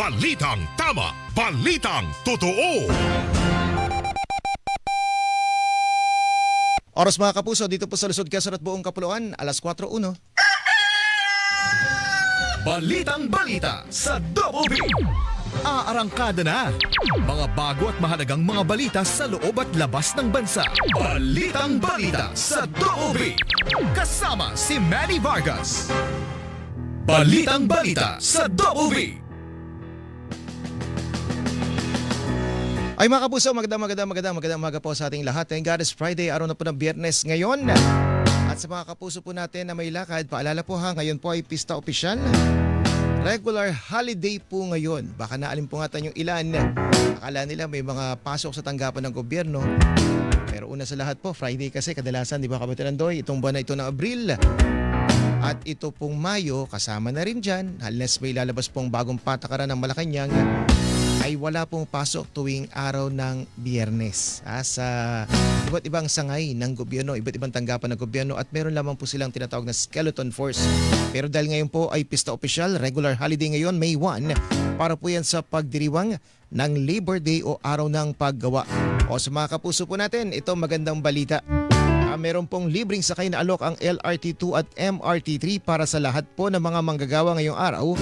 Balitang tama, balitang totoo. Oras mga kapuso, dito po sa Luzon, Quezon at buong Kapuluan, alas 4:01. Balitang balita sa Double B. Aarangkada na. Mga bago at mahalagang mga balita sa loob at labas ng bansa. Balitang balita sa Double B. Kasama si Manny Vargas. Balitang balita sa Double B. Ay mga kapuso, magandang umaga po sa ating lahat. Thank God it's Friday, araw na po ng Biyernes ngayon. At sa mga kapuso po natin na may lakad, paalala po ha, ngayon po ay pista opisyal. Regular holiday po ngayon. Baka naalimpungatan yung ilan. Akala nila may mga pasok sa tanggapan ng gobyerno. Pero una sa lahat po, Friday kasi kadalasan, di ba Kapatiran Doy, itong buwan na ito ng Abril. At ito pong Mayo, kasama na rin dyan, unless may lalabas pong bagong patakaran ng Malacanang, ay wala pong pasok tuwing araw ng Biyernes sa iba't ibang sangay ng gobyerno, iba't ibang tanggapan ng gobyerno at meron lamang po silang tinatawag na skeleton force. Pero dahil ngayon po ay pista opisyal, regular holiday ngayon, May 1, para po yan sa pagdiriwang ng Labor Day o Araw ng Paggawa. O sa mga kapuso po natin, ito magandang balita. Meron pong libreng sakay na alok ang LRT2 at MRT3 para sa lahat po ng mga manggagawa ngayong araw.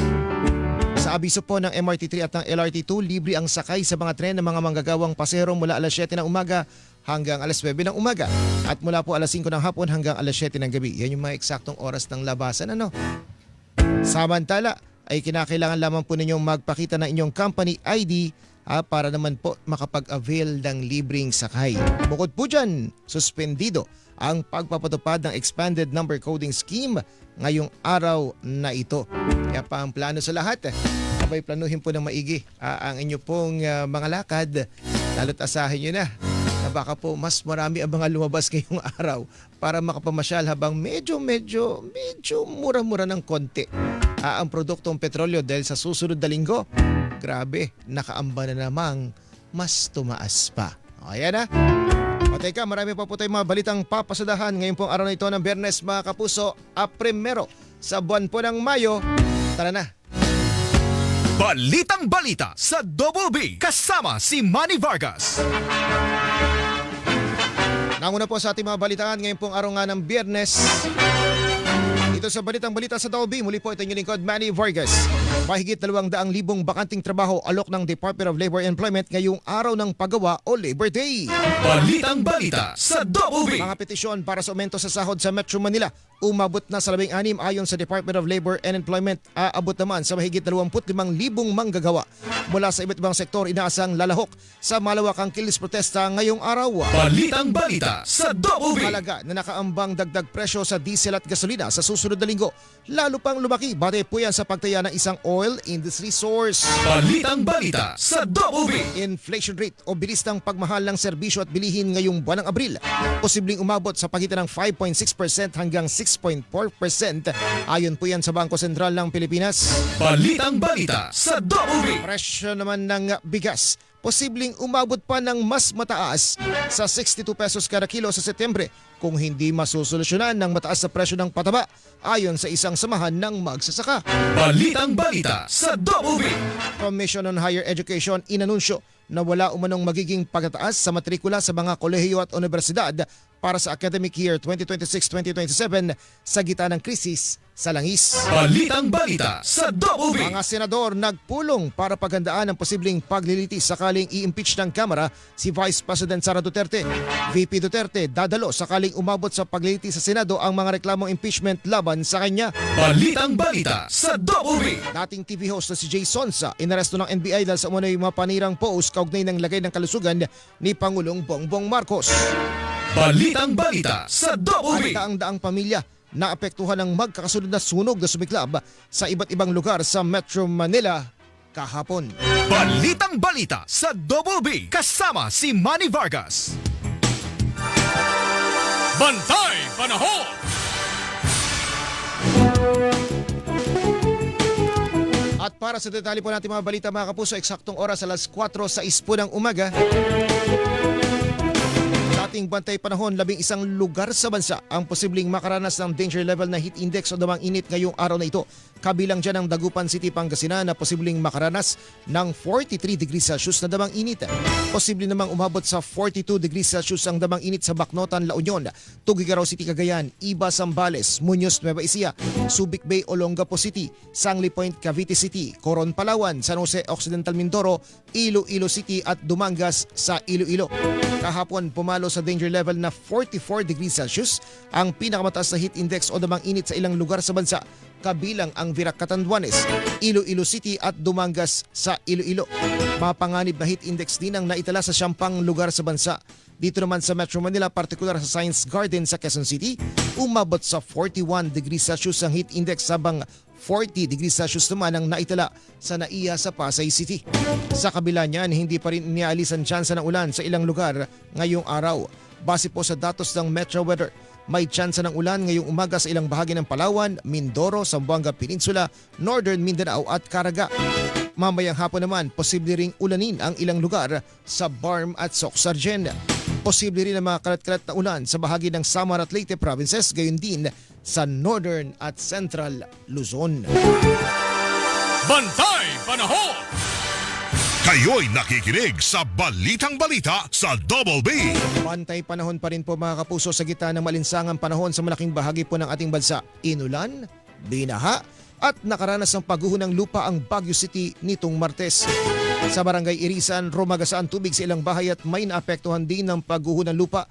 Sa abiso po ng MRT3 at ng LRT2, libre ang sakay sa mga tren ng mga manggagawang pasahero mula alas 7 ng umaga hanggang alas 9 ng umaga at mula po alas 5 ng hapon hanggang alas 7 ng gabi. Yan yung mga eksaktong oras ng labasan. Samantala ay kinakailangan lamang po ninyong magpakita ng inyong company ID para naman po makapag-avail ng libreng sakay. Bukod po dyan, suspendido ang pagpapatupad ng expanded number coding scheme ngayong araw na ito. Kaya pa ang plano sa lahat, abay planuhin po ng maigi ang inyo pong mga lakad. Lalo't asahin nyo na baka po mas marami ang mga lumabas ngayong araw para makapamasyal habang medyo mura-mura ng konti ang produktong petrolyo dahil sa susunod na linggo, grabe, nakaamba na namang mas tumaas pa. Ayan na. O teka, marami pa po tayong mga balitang papasadahan ngayon pong araw na ito ng Biyernes mga kapuso, primero sa buwan po ng Mayo. Tara na. Balitang balita sa Double B. Kasama si Manny Vargas. Nanguna po sa ating mga balitaan ngayon pong araw nga ng Biyernes. Ito sa Balitang Balita sa Double B, muli po ito yung lingkod, Manny Vargas. Mahigit 200,000 bakanting trabaho alok ng Department of Labor and Employment ngayong araw ng paggawa o Labor Day. Balitang Balita sa Double B. Mga petisyon para sa aumento sa sahod sa Metro Manila umabot na sa 16 ayon sa Department of Labor and Employment. Aabot naman sa mahigit 25,000 manggagawa. Mula sa iba't ibang sektor, inaasang lalahok sa malawakang kilis protesta ngayong araw. Balitang Balita sa Double B. Halaga na nakaambang dagdag presyo sa diesel at gasolina sa susunod na linggo. Lalo pang lumaki, batay po yan sa pagtaya ng isang oil industry source. Balitang Balita sa Double B. Inflation rate o bilis ng pagmahal ng serbisyo at bilihin ngayong buwan ng Abril, posibleng umabot sa pagitan ng 5.6% hanggang 6.4%. Ayon po yan sa Bangko Sentral ng Pilipinas. Balitang Balita sa Double B. Presyo naman ng bigas, posibleng umabot pa ng mas mataas sa 62 pesos kada kilo sa Setyembre kung hindi masusolusyonan ng mataas na presyo ng pataba ayon sa isang samahan ng magsasaka. Balitang Balita sa Double B. Commission on Higher Education inanunsyo na wala umanong magiging pagtataas sa matrikula sa mga kolehiyo at universidad para sa academic year 2026-2027 sa gitna ng krisis sa langis. Balitang Balita sa Double B. Mga senador nagpulong para paghandaan ang posibleng paglilitis sakaling i-impeach ng Kamara si Vice President Sara Duterte. VP Duterte dadalo sakaling umabot sa paglilitis sa Senado ang mga reklamong impeachment laban sa kanya. Balitang Balita sa Double B. Dating TV host na si Jay Sonsa inaresto ng NBI dahil sa umano'y mga panirang post kaugnay ng lagay ng kalusugan ni Pangulong Bongbong Marcos. Balitang Balita sa Double B. Ang daang pamilya naapektuhan ng magkakasunod na sunog na sumiklab sa iba't ibang lugar sa Metro Manila kahapon. Balitang Balita sa Double B. Kasama si Manny Vargas. Bantay Panahon! At para sa detalye po natin mga balita mga kapuso, eksaktong oras alas 4:06 po ng umaga. Dating bantay panahon, 11 lugar sa bansa ang posibleng makaranas ng danger level na heat index o damang init ngayong araw na ito. Kabilang dyan ang Dagupan City, Pangasinan na posibleng makaranas ng 43 degrees Celsius na damang init. Posible namang umabot sa 42 degrees Celsius ang damang init sa Bacnotan, La Union, Tugigaraw City, Cagayan, Iba, Zambales, Muñoz, Nueva Ecija, Subic Bay, Olongapo City, Sangley Point, Cavite City, Coron, Palawan, San Jose Occidental, Mindoro, Iloilo City at Dumangas sa Iloilo. Kahapon pumalo sa danger level na 44 degrees Celsius ang pinakamataas na heat index o damang init sa ilang lugar sa bansa, kabilang ang Virac, Catanduanes, Iloilo City at Dumangas sa Iloilo. Mapanganib na heat index din ang naitala sa 10 lugar sa bansa. Dito naman sa Metro Manila, partikular sa Science Garden sa Quezon City, umabot sa 41 degrees Celsius ang heat index, habang 40 degrees Celsius naman ang naitala sa Naiya sa Pasay City. Sa kabila niyan, hindi pa rin iniaalis ang tsansa ng ulan sa ilang lugar ngayong araw. Base po sa datos ng Metro Weather, may tsansa ng ulan ngayong umaga sa ilang bahagi ng Palawan, Mindoro, Zamboanga Peninsula, Northern Mindanao at Caraga. Mamayang hapon naman, posible ring ulanin ang ilang lugar sa Barm at Socsargen. Posible rin ang mga kalat-kalat na ulan sa bahagi ng Samar at Leyte provinces, gayon din sa Northern at Central Luzon. Bantay Panahon! Kayo'y nakikinig sa Balitang Balita sa Double B. Bantay panahon pa rin po mga kapuso sa gitna ng malinsangang panahon sa malaking bahagi po ng ating bansa. Inulan, binaha at nakaranas ng pagguho ng lupa ang Baguio City nitong Martes. Sa barangay Irisan, rumagasaan tubig sa ilang bahay at may naapektuhan din ng pagguho ng lupa.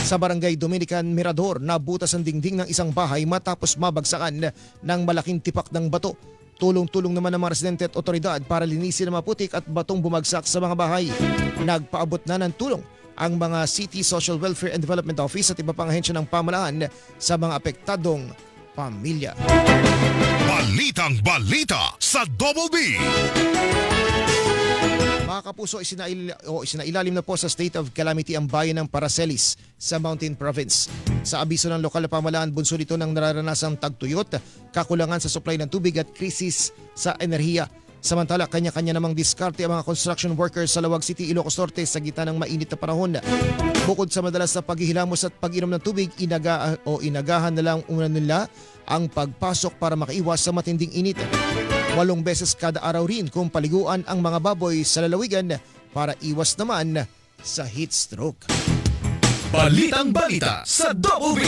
Sa barangay Dominican Mirador, nabutas ang dingding ng isang bahay matapos mabagsakan ng malaking tipak ng bato. Tulong-tulong naman ng mga residente at otoridad para linisin ang mga putik at batong bumagsak sa mga bahay. Nagpaabot na ng tulong ang mga City Social Welfare and Development Office at iba pang ahensya ng pamahalaan sa mga apektadong pamilya. Balitang Balita sa Double B. Mga kapuso, isinailalim na po sa state of calamity ang bayan ng Paracelis sa Mountain Province. Sa abiso ng lokal na pamahalaan, bunso nito ng nararanasang tagtuyot, kakulangan sa supply ng tubig at krisis sa enerhiya. Samantala, kanya-kanya namang diskarte ang mga construction workers sa Lawag City, Ilocos Norte sa gitna ng mainit na panahon. Bukod sa madalas na paghihilamos at pag-inom ng tubig, inagahan na lang una nila ang pagpasok para makaiwas sa matinding init. 8 beses kada araw rin kung paliguan ang mga baboy sa lalawigan para iwas naman sa heat stroke. Balitang Balita sa Double B.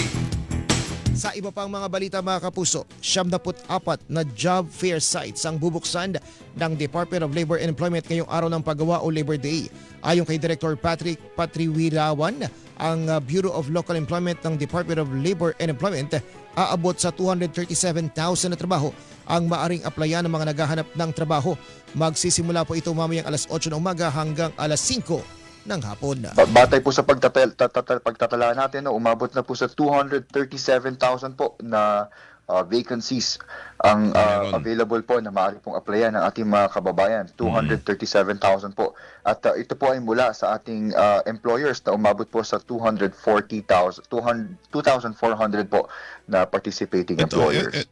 Sa iba pang mga balita mga kapuso, 74 na job fair sites ang bubuksan ng Department of Labor and Employment ngayong araw ng paggawa o Labor Day. Ayon kay Director Patrick Patriwirawan, ang Bureau of Local Employment ng Department of Labor and Employment, aabot sa 237,000 na trabaho ang maaring applyan ng mga naghahanap ng trabaho. Magsisimula po ito mamayang alas 8 ng umaga hanggang alas 5 ng hapon. Batay po sa pagtatala natin, umabot na po sa 237,000 po na vacancies ang available po na maaari pong applyan ng ating mga kababayan. 237,000 po. At ito po ay mula sa ating employers na umabot po sa 2,400 po na participating employers.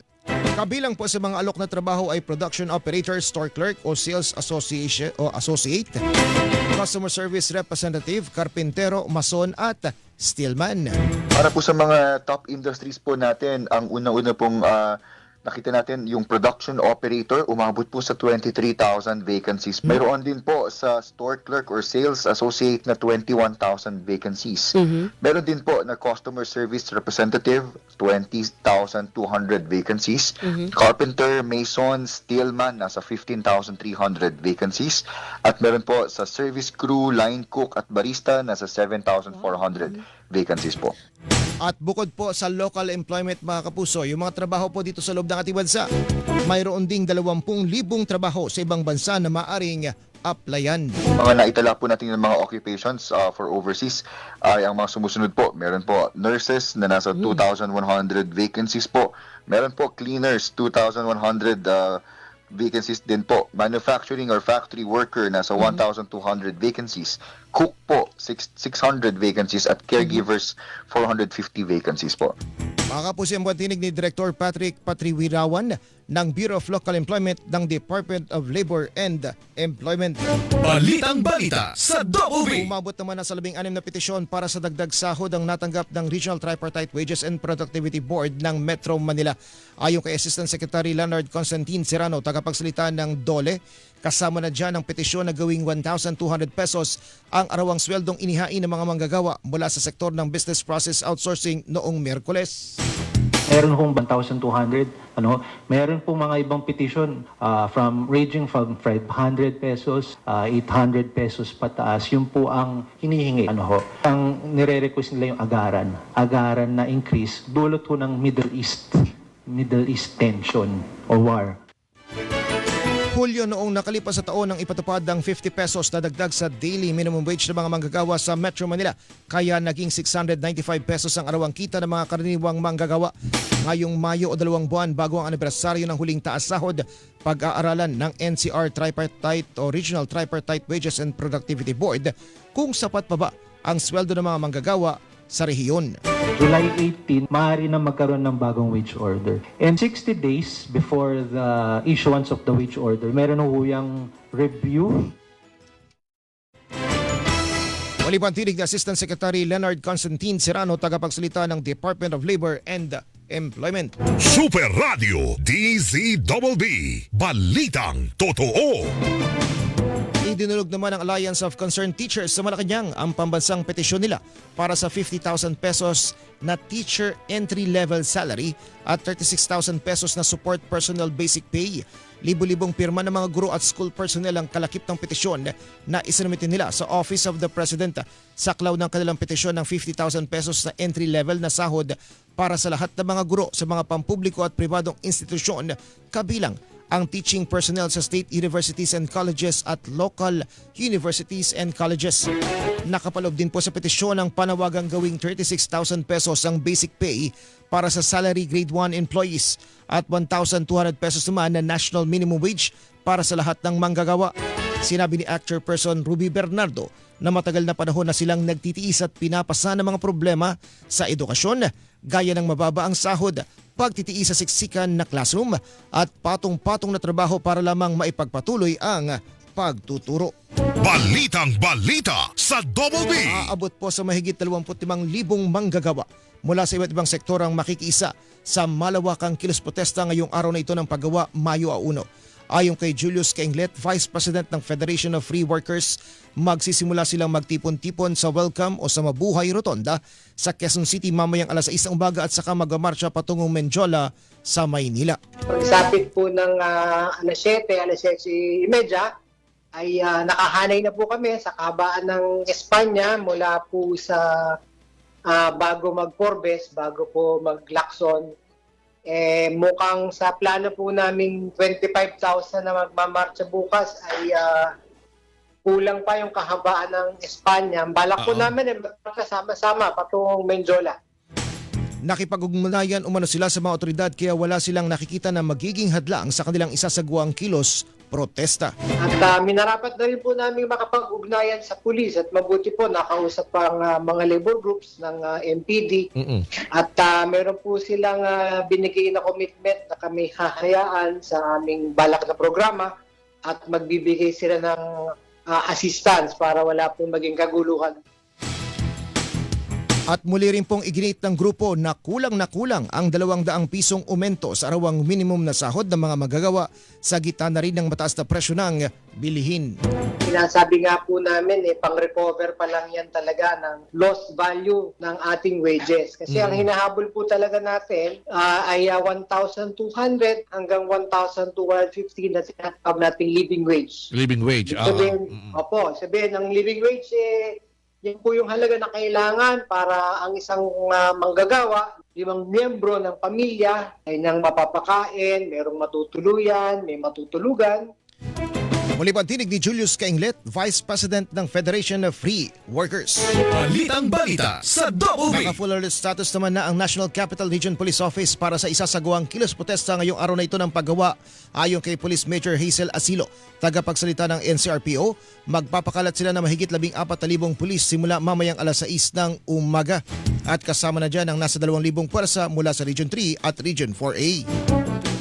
Kabilang po sa mga alok na trabaho ay production operator, store clerk o sales associate, customer service representative, karpintero, mason at steelman. Para po sa mga top industries po natin, ang una-una pong nakita natin yung production operator, umabot po sa 23,000 vacancies. Mayroon din po sa store clerk or sales associate na 21,000 vacancies. Meron din po na customer service representative, 20,200 vacancies. Carpenter, mason, steelman, nasa 15,300 vacancies. At meron po sa service crew, line cook at barista, nasa 7,400 vacancies po. At bukod po sa local employment mga kapuso, yung mga trabaho po dito sa loob ng ating bansa, mayroon ding 20,000 trabaho sa ibang bansa na maaring applyan. Mga naitala po natin ng mga occupations for overseas ay ang mga sumusunod po. Meron po nurses na nasa 2,100 vacancies po. Meron po cleaners, 2,100 vacancies din po. Manufacturing or factory worker, nasa 1,200 vacancies. Cook po, 600 vacancies at caregivers, 450 vacancies po. Mga kapuso, ang buwan tinig ni Director Patrick Patriwirawan ng Bureau of Local Employment ng Department of Labor and Employment. Balitang balita sa Double B. Umabot naman na sa 16 na petisyon para sa dagdag sahod ang natanggap ng Regional Tripartite Wages and Productivity Board ng Metro Manila. Ayon kay Assistant Secretary Leonard Constantine Serrano, tagapagsalita ng DOLE, kasama na dyan ang petisyon na gawing 1,200 pesos ang arawang sweldong inihain ng mga manggagawa mula sa sektor ng business process outsourcing noong Miyerkules. Meron hong 1,200, meron pong mga ibang petition ranging from 500 pesos, 800 pesos pataas. Yun po ang hinihingi. Ang nire-request nila yung agaran na increase dulot ho ng Middle East tension or war. Hulyo noong nakalipas sa taon nang ipatupad ng 50 pesos na dagdag sa daily minimum wage ng mga manggagawa sa Metro Manila, kaya naging 695 pesos ang arawang kita ng mga karaniwang manggagawa. Ngayong Mayo o 2 buwan bago ang anibersaryo ng huling taas sahod, pag-aaralan ng NCR Tripartite o Regional Tripartite Wages and Productivity Board kung sapat pa ba ang sweldo ng mga manggagawa sa rehiyon. July 18, maaari na magkaroon ng bagong wage order. And 60 days before the issuance of the wage order, meron ho yung review. Waliban tinig ni Assistant Secretary Leonard Constantine Serrano, tagapagsalita ng Department of Labor and Employment. Super Radio DZBB. Balitang totoo. Idinulog naman ng Alliance of Concerned Teachers sa Malacanang ang pambansang petisyon nila para sa 50,000 pesos na teacher entry-level salary at 36,000 pesos na support personnel basic pay. Libo-libong pirma ng mga guro at school personnel ang kalakip ng petisyon na isinumite nila sa Office of the President. Saklaw ng kanilang petisyon ng 50,000 pesos na entry-level na sahod para sa lahat ng mga guro sa mga pampubliko at pribadong institusyon, kabilang ang teaching personnel sa state universities and colleges at local universities and colleges. Nakapaloob din po sa petisyon ang panawagang gawing 36,000 pesos ang basic pay para sa salary grade 1 employees at 1,200 pesos naman na national minimum wage para sa lahat ng manggagawa. Sinabi ni Actor Person Ruby Bernardo na matagal na panahon na silang nagtitiis at pinapasa ng mga problema sa edukasyon, gaya ng mababa ang sahod, pagtitiis sa siksikan na classroom at patong-patong na trabaho para lamang maipagpatuloy ang pagtuturo. Balitang balita sa Double B. Aabot po sa mahigit 25,000 manggagawa mula sa iba't ibang sektor ang makikiisa sa malawakang kilos protesta ngayong araw na ito ng paggawa Mayo 1. Ayon kay Julius Cainglet, Vice President ng Federation of Free Workers, magsisimula silang magtipon-tipon sa Welcome o sa Mabuhay Rotonda sa Quezon City mamayang alas 6 ng umaga at saka magmamarcha patungong Menjola sa Maynila. Pagsapit po ng alas 7, alas 6:30 ay nakahanay na po kami sa kahabaan ng Espanya mula po sa bago mag-Forbes, bago po mag-Lacson. Mukhang sa plano po namin 25,000 na magmamarcha bukas ay kulang pa yung kahabaan ng Espanya. Balak po namin magkasama-sama patungong Menjola. Nakipag-ugnayan umano sila sa mga otoridad kaya wala silang nakikita na magiging hadlang sa kanilang isasagawang kilos protesta. At minarapat na rin po namin makapag-ugnayan sa pulis at mabuti po nakausap ang mga labor groups ng MPD. At meron po silang binigay na commitment na kami hahayaan sa aming balak na programa at magbibigay sila ng assistance para wala pong maging kaguluhan. At muli rin pong iginit ng grupo na kulang ang 200 pisong aumento sa arawang minimum na sahod ng mga magagawa sa gitna na rin ng mataas na presyo ng bilihin. Sinasabi nga po namin, pang-recover pa lang yan talaga ng lost value ng ating wages. Kasi ang hinahabol po talaga natin ay 1,200 hanggang 1,250 na sinasab nating living wage. Living wage. Sabihin, ang living wage yan po yung halaga na kailangan para ang isang manggagawa, 5 miyembro ng pamilya ay nang mapapakain, merong matutuluyan, may matutulugan. Muli pa ang tinig ni Julius Cainglet, Vice President ng Federation of Free Workers. Balitang balita sa Double B. Naka-full alert status naman na ang National Capital Region Police Office para sa isasagawang kilos protesta ngayong araw na ito ng paggawa. Ayon kay Police Major Hazel Asilo, tagapagsalita ng NCRPO, magpapakalat sila na mahigit 14,000 pulis simula mamayang alas 6 ng umaga. At kasama na dyan ang nasa 2,000 puwersa mula sa Region 3 at Region 4A.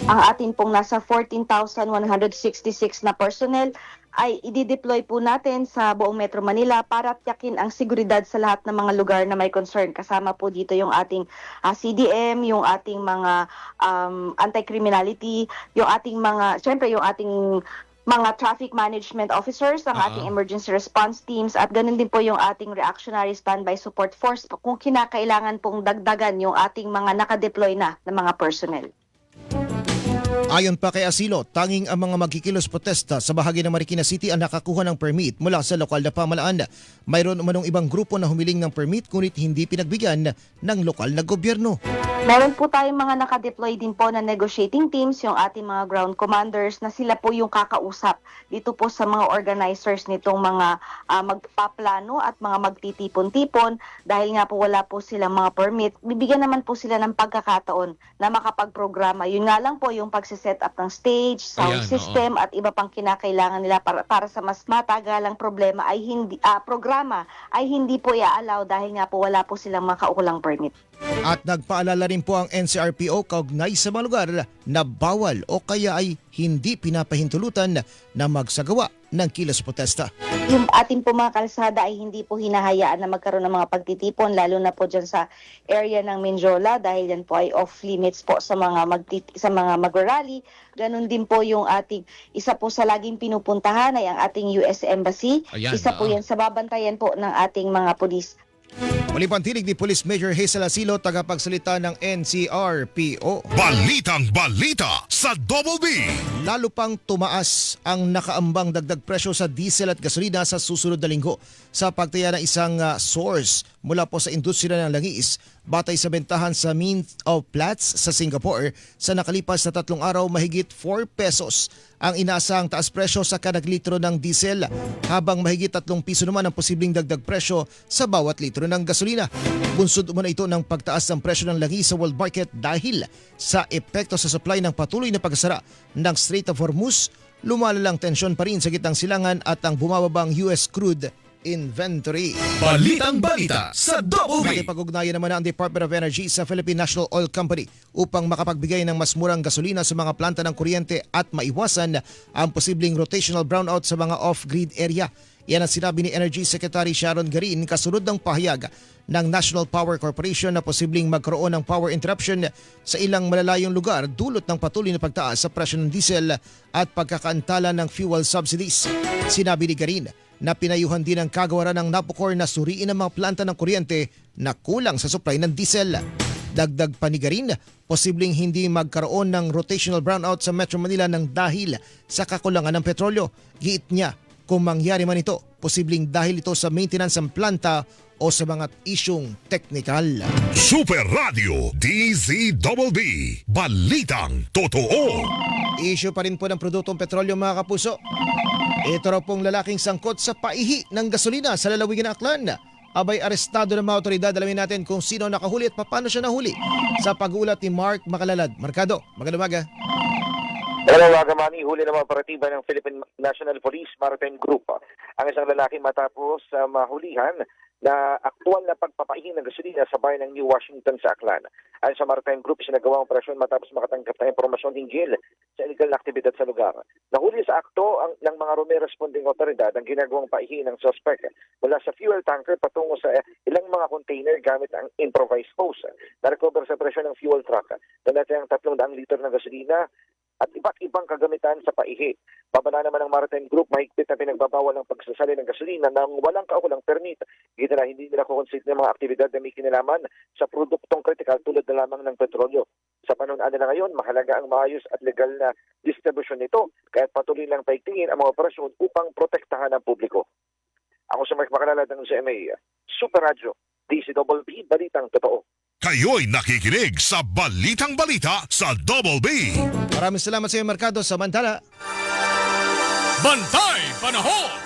Ang atin pong nasa 14,166 na personnel ay i-deploy po natin sa buong Metro Manila para tiyakin ang seguridad sa lahat ng mga lugar na may concern. Kasama po dito yung ating CDM, yung ating mga anti-criminality, yung ating syempre yung ating mga traffic management officers, ang ating emergency response teams, at ganun din po yung ating reactionary standby support force kung kinakailangan pong dagdagan yung ating mga nakadeploy na mga personnel. Ayon pa kay Asilo, tanging ang mga magkikilos protesta sa bahagi ng Marikina City ang nakakuha ng permit mula sa lokal na pamahalaan. Mayroon umanong ibang grupo na humiling ng permit ngunit hindi pinagbigyan ng lokal na gobyerno. Meron po tayong mga nakadeploy din po na negotiating teams, yung ating mga ground commanders na sila po yung kakausap dito po sa mga organizers nitong mga magpaplano at mga magtitipon-tipon dahil nga po wala po silang mga permit. Bibigyan naman po sila ng pagkakataon na makapagprograma. Yun nga lang po yung pagsiset up ng stage, sound system at iba pang kinakailangan nila para sa mas matagalang programa ay hindi po i-allow dahil nga po wala po silang makaukulang permit. At nagpaalala rin po ang NCRPO kaugnay sa mga lugar na bawal o kaya ay hindi pinapahintulutan na magsagawa ng kilos protesta. Yung ating po mga kalsada ay hindi po hinahayaan na magkaroon ng mga pagtitipon, lalo na po dyan sa area ng Menjola dahil yan po ay off limits po sa mga magrarally. Ganon din po yung ating isa po sa laging pinupuntahan ay ang ating US Embassy. Isa po yan sa babantayan po ng ating mga pulis. Muli pantinig ni Police Major Hazel Asilo, tagapagsalita ng NCRPO. Balitang balita sa Double B. Lalo pang tumaas ang nakaambang dagdag presyo sa diesel at gasolina sa susunod na linggo sa pagtaya ng isang source mula po sa industriya ng langis. Batay sa bentahan sa Mint of Platts sa Singapore, sa nakalipas na 3 araw mahigit 4 pesos ang inaasahang taas presyo sa kada litro ng diesel, habang mahigit 3 piso naman ang posibleng dagdag presyo sa bawat litro ng gasolina. Bunsod umano ito ng pagtaas ng presyo ng langis sa world market dahil sa epekto sa supply ng patuloy na pagsara ng Strait of Hormuz, lumalalang tensyon pa rin sa gitnang silangan at ang bumababang US crude inventory. Balitang balita sa Double B. Nakipag-ugnayan naman ang Department of Energy sa Philippine National Oil Company upang makapagbigay ng mas murang gasolina sa mga planta ng kuryente at maiwasan ang posibleng rotational brownout sa mga off-grid area. Yan ang sinabi ni Energy Secretary Sharon Garin kasunod ng pahayag ng National Power Corporation na posibleng magkaroon ng power interruption sa ilang malalayong lugar dulot ng patuloy na pagtaas sa presyo ng diesel at pagkakaantala ng fuel subsidies. Sinabi ni Garin na pinayuhan din ang kagawaran ng NAPOCOR na suriin ang mga planta ng kuryente na kulang sa supply ng diesel. Dagdag pa ni Garin, posibleng hindi magkaroon ng rotational brownout sa Metro Manila ng dahil sa kakulangan ng petrolyo. Giit niya, kung mangyari man ito, posibleng dahil ito sa maintenance ng planta o sa mga isyong teknikal. Super Radio DZBB. Balitang totoo. Issue pa rin po ng produktong petrolyo, mga kapuso. Ito raw pong lalaking sangkot sa paihi ng gasolina sa lalawigan ng Aklan. Abay, arestado ng mga otoridad. Alamin natin kung sino nakahuli at paano siya nahuli sa pag-uulat ni Mark Makalalad. Markado, magandang umaga. Hello, Wagamani. Huli ng mga operatiba ng Philippine National Police Maritime Group ang isang lalaki matapos mahulihan na aktual na pagpapaihi ng gasolina sa bayan ng New Washington sa Aklan. Ayon sa Maritime Group, sinagawa ang operasyon matapos makatanggap ng impormasyon hinggil sa illegal na aktibidad sa lugar. Nahuli sa akto ng mga responding otoridad ang ginagawang paihi ng suspect mula sa fuel tanker patungo sa ilang mga container gamit ang improvised hose. Na-recover sa presyo ng fuel truck na natayang 300 liter ng gasolina at iba't ibang kagamitan sa paihi. Babala naman ng Maritime Group, mahigpit na pinagbabawal ng pagsasali ng gasolina nang walang kaukulang permit. Gito na hindi nila kukonsit ng mga aktibidad na may kinalaman sa produktong kritikal tulad na lamang ng petrolyo. Sa panahon na ngayon, mahalaga ang maayos at legal na distribusyon nito, kaya patuloy lang paigtingin ang mga operasyon upang protektahan ang publiko. Ako si Mark Makalalad ng GMA, Super Radio, DZBB, Balitang Totoo. Kayo'y nakikinig sa Balitang Balita sa Double B. Maraming salamat sa iyo, Markado. Samantala, Bantay Panahon!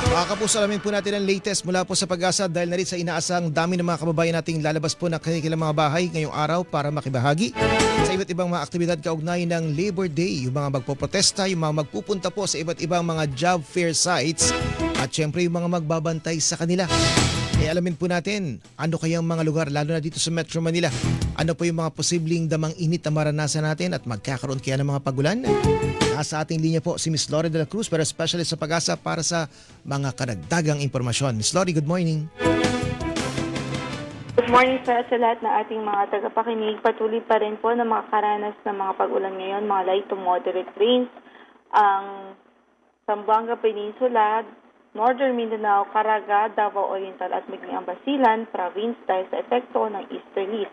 mga kapuso, alamin po natin ang latest mula po sa Pag-asa dahil na rin sa inaasang dami ng mga kababayan nating lalabas po na kanilang mga bahay ngayong araw para makibahagi sa iba't ibang mga aktibidad kaugnay ng Labor Day. Yung mga magpoprotesta, yung mga magpupunta po sa iba't ibang mga job fair sites at syempre yung mga magbabantay sa kanila. Alamin po natin ano kayang mga lugar lalo na dito sa Metro Manila. Ano po yung mga posibleng damang init na maranasan natin at magkakaroon kaya ng mga pagulan? Nasa ating linya po si Miss Lori de la Cruz, pero specialist sa Pag-asa para sa mga karagdagang impormasyon. Miss Lori, good morning. Good morning sa lahat ng ating mga tagapakinig. Patuloy pa rin po na makakaranas ng mga pag-ulan ngayon, mga light to moderate rains. Ang Zamboanga Peninsula, Northern Mindanao, Caraga, Davao Oriental at Migling Basilan Province dahil sa epekto ng easterlies.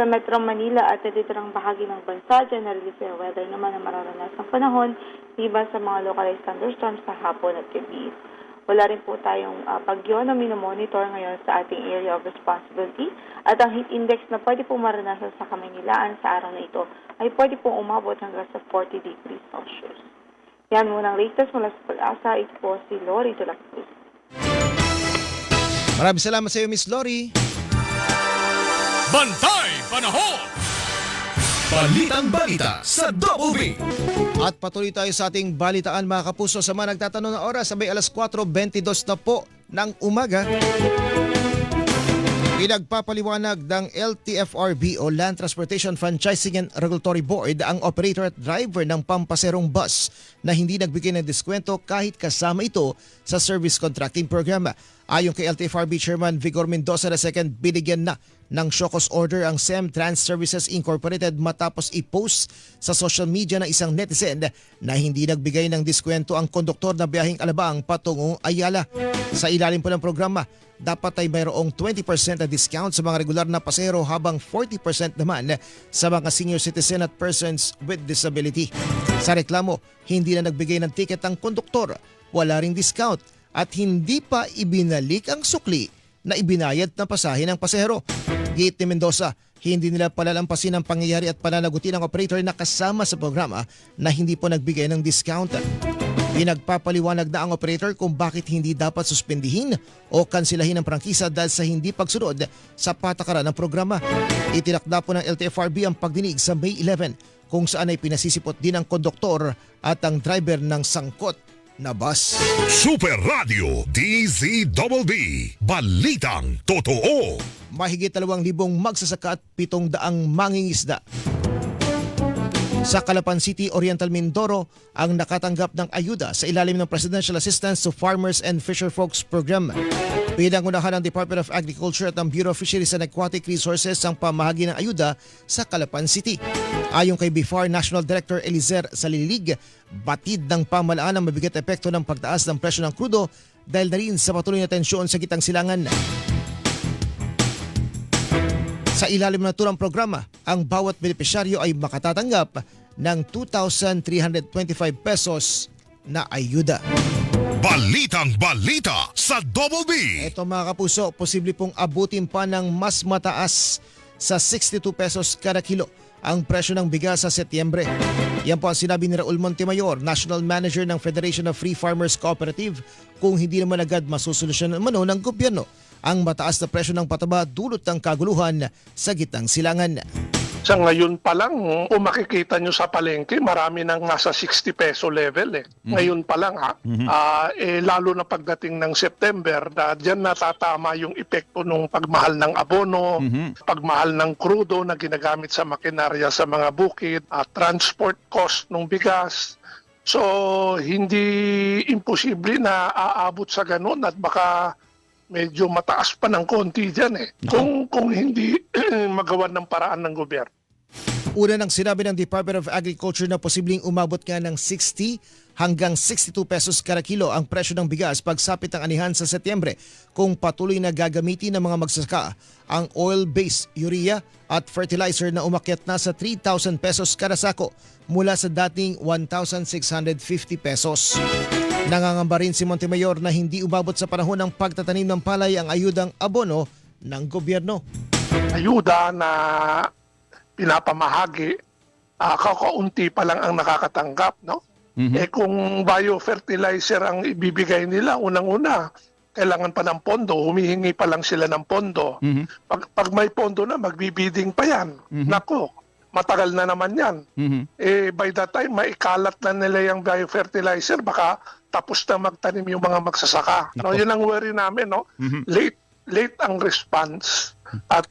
Sa Metro Manila at natitirang bahagi ng bansa, generally fair weather naman ang mararanasang panahon, iba sa mga localized thunderstorms sa hapon at gabi. Wala rin po tayong bagyo na minomonitor ngayon sa ating area of responsibility at ang heat index na pwede po maranasan sa Kamaynilaan sa araw na ito ay pwede pong umabot hanggang sa 40 degrees Celsius. Yan muna ang latest mula sa Pag-asa. Ito po si Lori de la Cruz. Maraming salamat sa iyo, Miss Lori. Bantay Panahon! Balitang balita sa Double B. At patuloy tayo sa ating balitaan mga kapuso. Sa mga nagtatanong na oras, sabay alas 4:22 na po ng umaga. Pinagpapaliwanag ng LTFRB o Land Transportation Franchising and Regulatory Board ang operator at driver ng pampaserong bus na hindi nagbigay ng diskwento kahit kasama ito sa service contracting program. Ayon kay LTFRB Chairman Vigor Mendoza II, binigyan na ng show-cause order ang SEM Trans Services Incorporated matapos i-post sa social media ng isang netizen na hindi nagbigay ng diskwento ang konduktor na biyaheng Alabang patungong Ayala. Sa ilalim po ng programa, dapat ay mayroong 20% na discount sa mga regular na pasahero habang 40% naman sa mga senior citizen at persons with disability. Sa reklamo, hindi na nagbigay ng ticket ang konduktor, wala ring discount at hindi pa ibinalik ang sukli na ibinayad na pasahe ng pasahero. Giit ni Mendoza, hindi nila palalampasin ang pangyayari at pananagutin ng operator na kasama sa programa na hindi po nagbigay ng discount. Pinagpapaliwanag na ang operator kung bakit hindi dapat suspendihin o kansilahin ang prangkisa dahil sa hindi pagsunod sa patakaran ng programa. Itinakda po ng LTFRB ang pagdinig sa May 11 kung saan ay pinasisipot din ang konduktor at ang driver ng sangkot na bus. Super Radio DZBB. Balitang totoo. Mahigit 2,000 magsasaka at 700 mangingisda sa Calapan City, Oriental Mindoro ang nakatanggap ng ayuda sa ilalim ng Presidential Assistance to Farmers and Fisherfolks Program. Pinangunahan ng Department of Agriculture at ng Bureau of Fisheries and Aquatic Resources ang pamahagi ng ayuda sa Calapan City. Ayon kay BIFAR National Director Elizer Salilig, batid ng pamahalaan ang mabigat epekto ng pagtaas ng presyo ng krudo dahil na rin sa patuloy na tensyon sa gitang silangan. Sa ilalim ng turang programa, ang bawat benepisyaryo ay makatatanggap ng 2,325 pesos na ayuda. Balitang balita sa Double B. Ito mga kapuso, posible pong abutin pa ng mas mataas sa 62 pesos kada kilo ang presyo ng bigas sa Setyembre. Yan po ang sinabi ni Raul Montemayor, National Manager ng Federation of Free Farmers Cooperative, kung hindi naman agad masusolusyon naman ng gobyerno ang mataas na presyo ng pataba dulot ng kaguluhan sa gitnang silangan. Sa ngayon pa lang, kung makikita nyo sa palengke, marami nang nasa 60 peso level eh. Ngayon pa lang lalo na pagdating ng September, diyan natatama yung epekto ng pagmahal ng abono, pagmahal ng krudo na ginagamit sa makinarya sa mga bukid, transport cost ng bigas. So, hindi imposible na aabot sa ganun at baka medyo mataas pa ng konti dyan eh. Kung hindi magawan ng paraan ng gobyerno. Una nang sinabi ng Department of Agriculture na posibleng umabot nga ng 60 hanggang 62 pesos kada kilo ang presyo ng bigas pagsapit ng anihan sa Setyembre kung patuloy na gagamitin ng mga magsasaka ang oil-based urea at fertilizer na umakyat na sa 3,000 pesos kada sako mula sa dating 1,650 pesos. Nangangamba rin si Montemayor na hindi umabot sa panahon ng pagtatanim ng palay ang ayudang abono ng gobyerno. Ayuda na pinapamahagi, kakaunti pa lang ang nakakatanggap, no? Kung biofertilizer ang ibibigay nila, unang-una, kailangan pa ng pondo, humihingi pa lang sila ng pondo. Pag may pondo na, magbibiding pa yan. Nako, matagal na naman yan. By that time, maikalat na nila yung biofertilizer, baka tapos na magtanim yung mga magsasaka. No, yun ang worry namin, no? late ang response at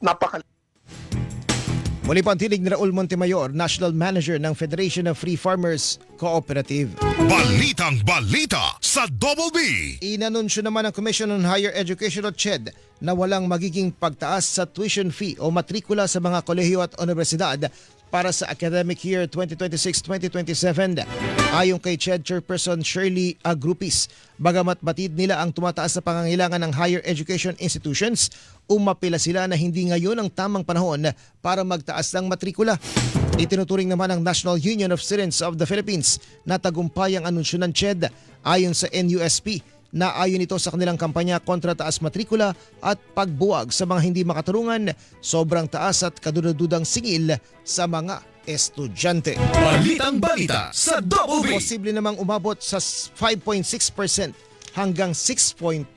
Muli po ang tinig ni Raul Montemayor, National Manager ng Federation of Free Farmers Cooperative. Balitang balita sa Double B. Inanunsyo naman ng Commission on Higher Education o CHED na walang magiging pagtaas sa tuition fee o matrikula sa mga kolehiyo at universidad para sa academic year 2026-2027. Ayon kay CHED Chairperson Shirley Agrupis, bagamat batid nila ang tumataas na pangangailangan ng higher education institutions, umapila sila na hindi ngayon ang tamang panahon para magtaas ng matrikula. Itinuturing naman ng National Union of Students of the Philippines na tagumpay ang anunsyo ng CHED ayon sa NUSP na ayon ito sa kanilang kampanya kontra taas matrikula at pagbuwag sa mga hindi makatarungan, sobrang taas at kadududang singil sa mga estudyante. Balitang balita sa Double B. Posible namang umabot sa 5.6% hanggang 6.4%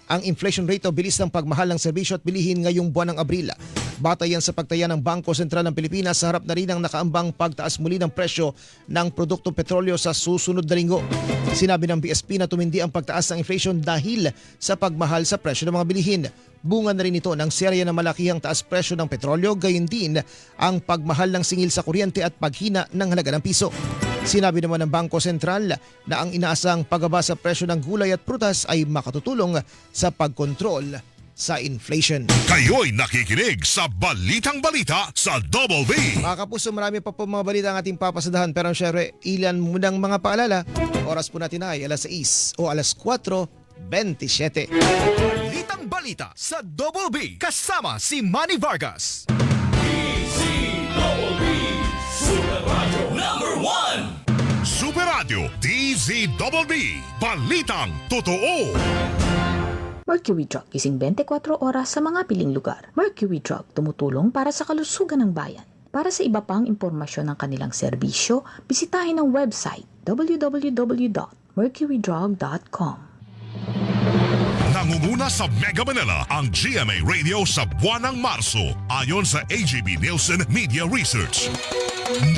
ang inflation rate o bilis ng pagmahal ng serbisyo at bilihin ngayong buwan ng Abril. Batay yan sa pagtaya ng Bangko Sentral ng Pilipinas sa harap na rin ang nakaambang pagtaas muli ng presyo ng produktong petrolyo sa susunod na linggo. Sinabi ng BSP na tumindi ang pagtaas ng inflation dahil sa pagmahal sa presyo ng mga bilihin. Bunga na rin ito ng serya ng malakihang taas presyo ng petrolyo, gayon din ang pagmahal ng singil sa kuryente at paghina ng halaga ng piso. Sinabi naman ng Bangko Sentral na ang inaasang pagbaba sa presyo ng gulay at prutas ay makatutulong sa pagkontrol sa inflation. Kayo'y nakikinig sa Balitang Balita sa Double B. Mga kapuso, marami pa po mga balita ang ating papasadahan, pero syempre, ilan munang mga paalala. Oras po natin ay alas 6 o alas 4:27. Balitang balita sa Double B. Kasama si Manny Vargas. Super Radio DZBB. Balitang totoo. Mercury Drug, gising 24 oras sa mga piling lugar. Mercury Drug, tumutulong para sa kalusugan ng bayan. Para sa iba pang impormasyon ng kanilang serbisyo, bisitahin ang website www.mercurydrug.com. Nangunguna sa Mega Manila ang GMA Radio sa buwan ng Marso ayon sa AGB Nielsen Media Research.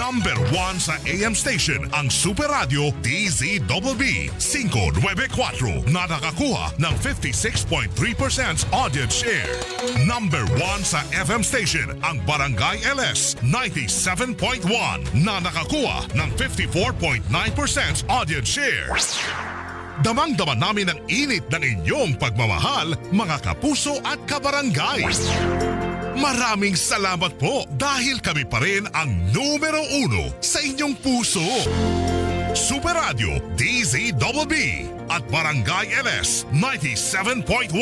Number 1 sa AM station ang Super Radio DZBB 594 na nakakuha ng 56.3% audience share. Number 1 sa FM station ang Barangay LS 97.1 na nakakuha ng 54.9% audience share. Damang-daman namin ang init ng inyong pagmamahal, mga kapuso at kabarangay. Maraming salamat po dahil kami pa rin ang numero 1 sa inyong puso. Super Radio DZBB at Barangay LS 97.1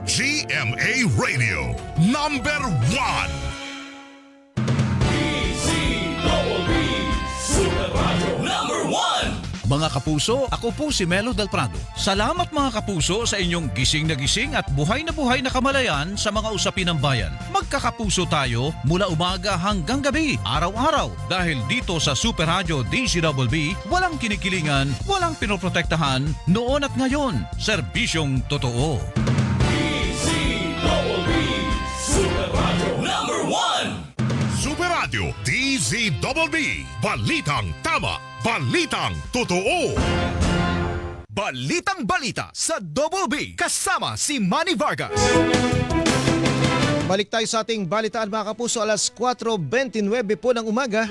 GMA Radio number 1. Mga kapuso, ako po si Melo Del Prado. Salamat mga kapuso sa inyong gising at buhay na kamalayan sa mga usapin ng bayan. Magkakapuso tayo mula umaga hanggang gabi, araw-araw. Dahil dito sa Super Radio DZBB, walang kinikilingan, walang pinoprotektahan, noon at ngayon. Serbisyong totoo. DZBB, Super Radio number 1. Super Radio DZBB, balitang tama. Balitang totoo. Balitang balita sa Double B. Kasama si Manny Vargas. Balik tayo sa ating balitaan mga kapuso, alas 4:29 po ng umaga.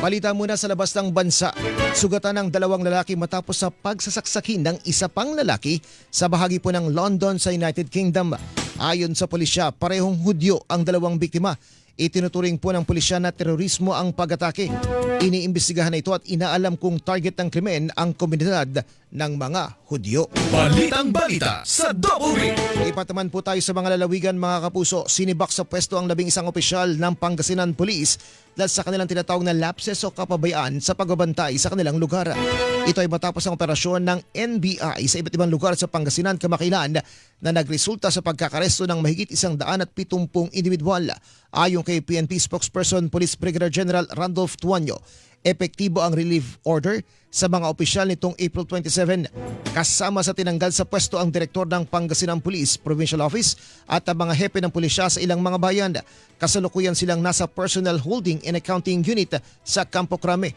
Balita muna sa labas ng bansa. Sugatan ng 2 lalaki matapos sa pagsasaksakin ng isa pang lalaki sa bahagi po ng London sa United Kingdom. Ayon sa pulisya, parehong Hudyo ang 2 biktima. Itinuturing po ng pulisya na terorismo ang pag-atake. Iniimbestigahan na ito at inaalam kung target ng krimen ang komunidad ng mga Hudyo. Balitang balita sa Double B. Ipat naman po tayo sa mga lalawigan mga kapuso. Sinibak sa pwesto ang 11 opisyal ng Pangasinan Police dahil sa kanilang tinatawag na lapses o kapabayaan sa pagbabantay sa kanilang lugar. Ito ay matapos ang operasyon ng NBI sa iba't ibang lugar sa Pangasinan kamakailan na nagresulta sa pagkakaresto ng mahigit 170 individual. Ayon kay PNP spokesperson Police Brigadier General Randolph Tuanyo, epektibo ang relief order sa mga opisyal nitong April 27. Kasama sa tinanggal sa pwesto ang direktor ng Pangasinan Police Provincial Office at ang mga hepe ng pulisya sa ilang mga bayan. Kasalukuyan silang nasa Personnel Holding and Accounting Unit sa Campo Crame.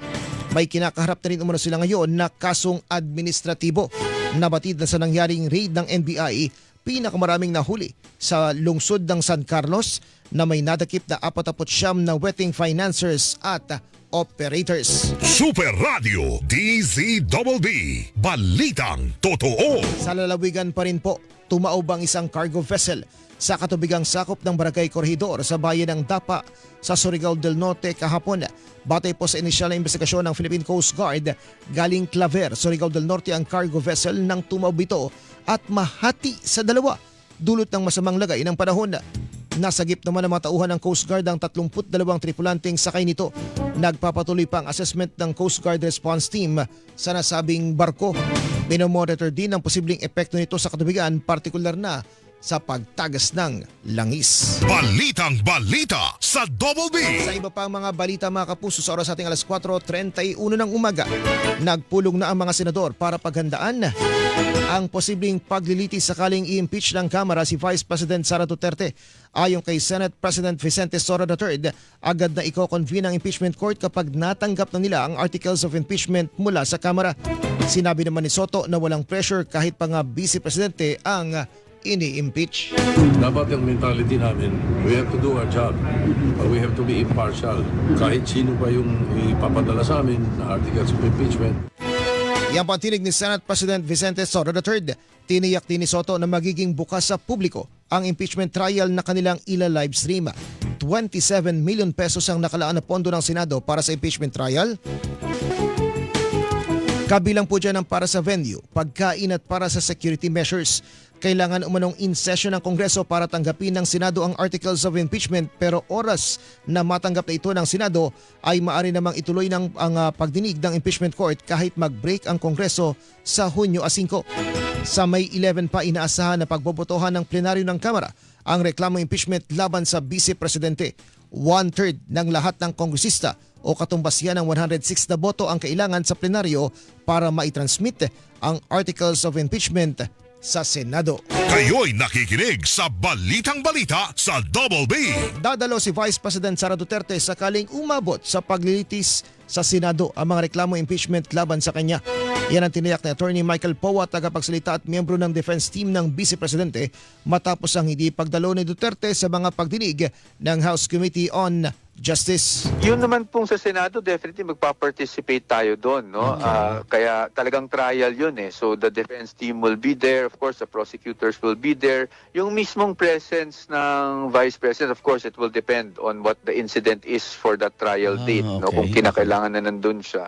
May kinakaharap na rin umano sila ngayon na kasong administratibo. Nabatid na sa nangyaring raid ng NBI, pinakamaraming nahuli sa lungsod ng San Carlos na may nadakip na 49 na wedding financiers at operators. Super Radio DZBB. Balitang totoo. Sa lalawigan pa rin po, tumaob ang isang cargo vessel sa katubigang sakop ng Barangay Corregidor sa bayan ng Dapa sa Surigao del Norte kahapon. Batay po sa inisyal na investigasyon ng Philippine Coast Guard, galing Claver, Surigao del Norte ang cargo vessel nang tumaob ito at mahati sa dalawa. Dulot ng masamang lagay ng panahon. Nasagip naman ng mga tauhan ng Coast Guard ang 32 tripulanteng sakay nito. Nagpapatuloy pa ang assessment ng Coast Guard Response Team sa nasabing barko. Minomonitor din ang posibleng epekto nito sa katubigan, partikular na sa pagtagas ng langis. Balitang balita sa Double B. Sa iba pang mga balita mga kapuso, sa oras ating alas 4:31 ng umaga, nagpulong na ang mga senador para paghandaan ang posibleng paglilitis sakaling i-impeach ng Kamara si Vice President Sara Duterte. Ayon kay Senate President Vicente Sora III, agad na i-convene ang impeachment court kapag natanggap na nila ang articles of impeachment mula sa Kamara. Sinabi naman ni Soto na walang pressure kahit pa nga Vice Presidente ang ini-impeach. Dapat yung mentality namin, we have to do our job. We have to be impartial. Kahit sino pa yung ipapadala sa amin na articles of impeachment. Yan po ang tinig ni Senate President Vicente Sora III. Tiniyak din ni Soto na magiging bukas sa publiko ang impeachment trial na kanilang ila-livestream. 27 million pesos ang nakalaan na pondo ng Senado para sa impeachment trial. Kabilang po dyan ang para sa venue, pagkain at para sa security measures. Kailangan umanong in session ng Kongreso para tanggapin ng Senado ang articles of impeachment, pero oras na matanggap na ito ng Senado ay maaari namang ituloy ang pagdinig ng impeachment court kahit mag-break ang Kongreso sa Hunyo 5. Sa May 11 pa inaasahan na pagbobotohan ng plenaryo ng Kamara ang reklamong impeachment laban sa Vice Presidente. 1/3 ng lahat ng kongresista o katumbas yan ng 106 na boto ang kailangan sa plenaryo para maitransmit ang articles of impeachment sa Senado. Kayo'y nakikinig sa Balitang Balita sa Double B. Dadalo si Vice President Sara Duterte sakaling umabot sa paglilitis sa Senado ang mga reklamo impeachment laban sa kanya. Yan ang tiniyak ni Attorney Michael Powa, tagapagsalita at miyembro ng defense team ng Vice Presidente matapos ang hindi pagdalo ni Duterte sa mga pagdinig ng House Committee on Justice. Yun naman pong sa Senado, definitely magpa-participate tayo doon, no? Kaya talagang trial yun eh. So the defense team will be there, of course the prosecutors will be there. Yung mismong presence ng Vice President, of course it will depend on what the incident is for that trial date, no? Kung kinakailangan na nandun siya.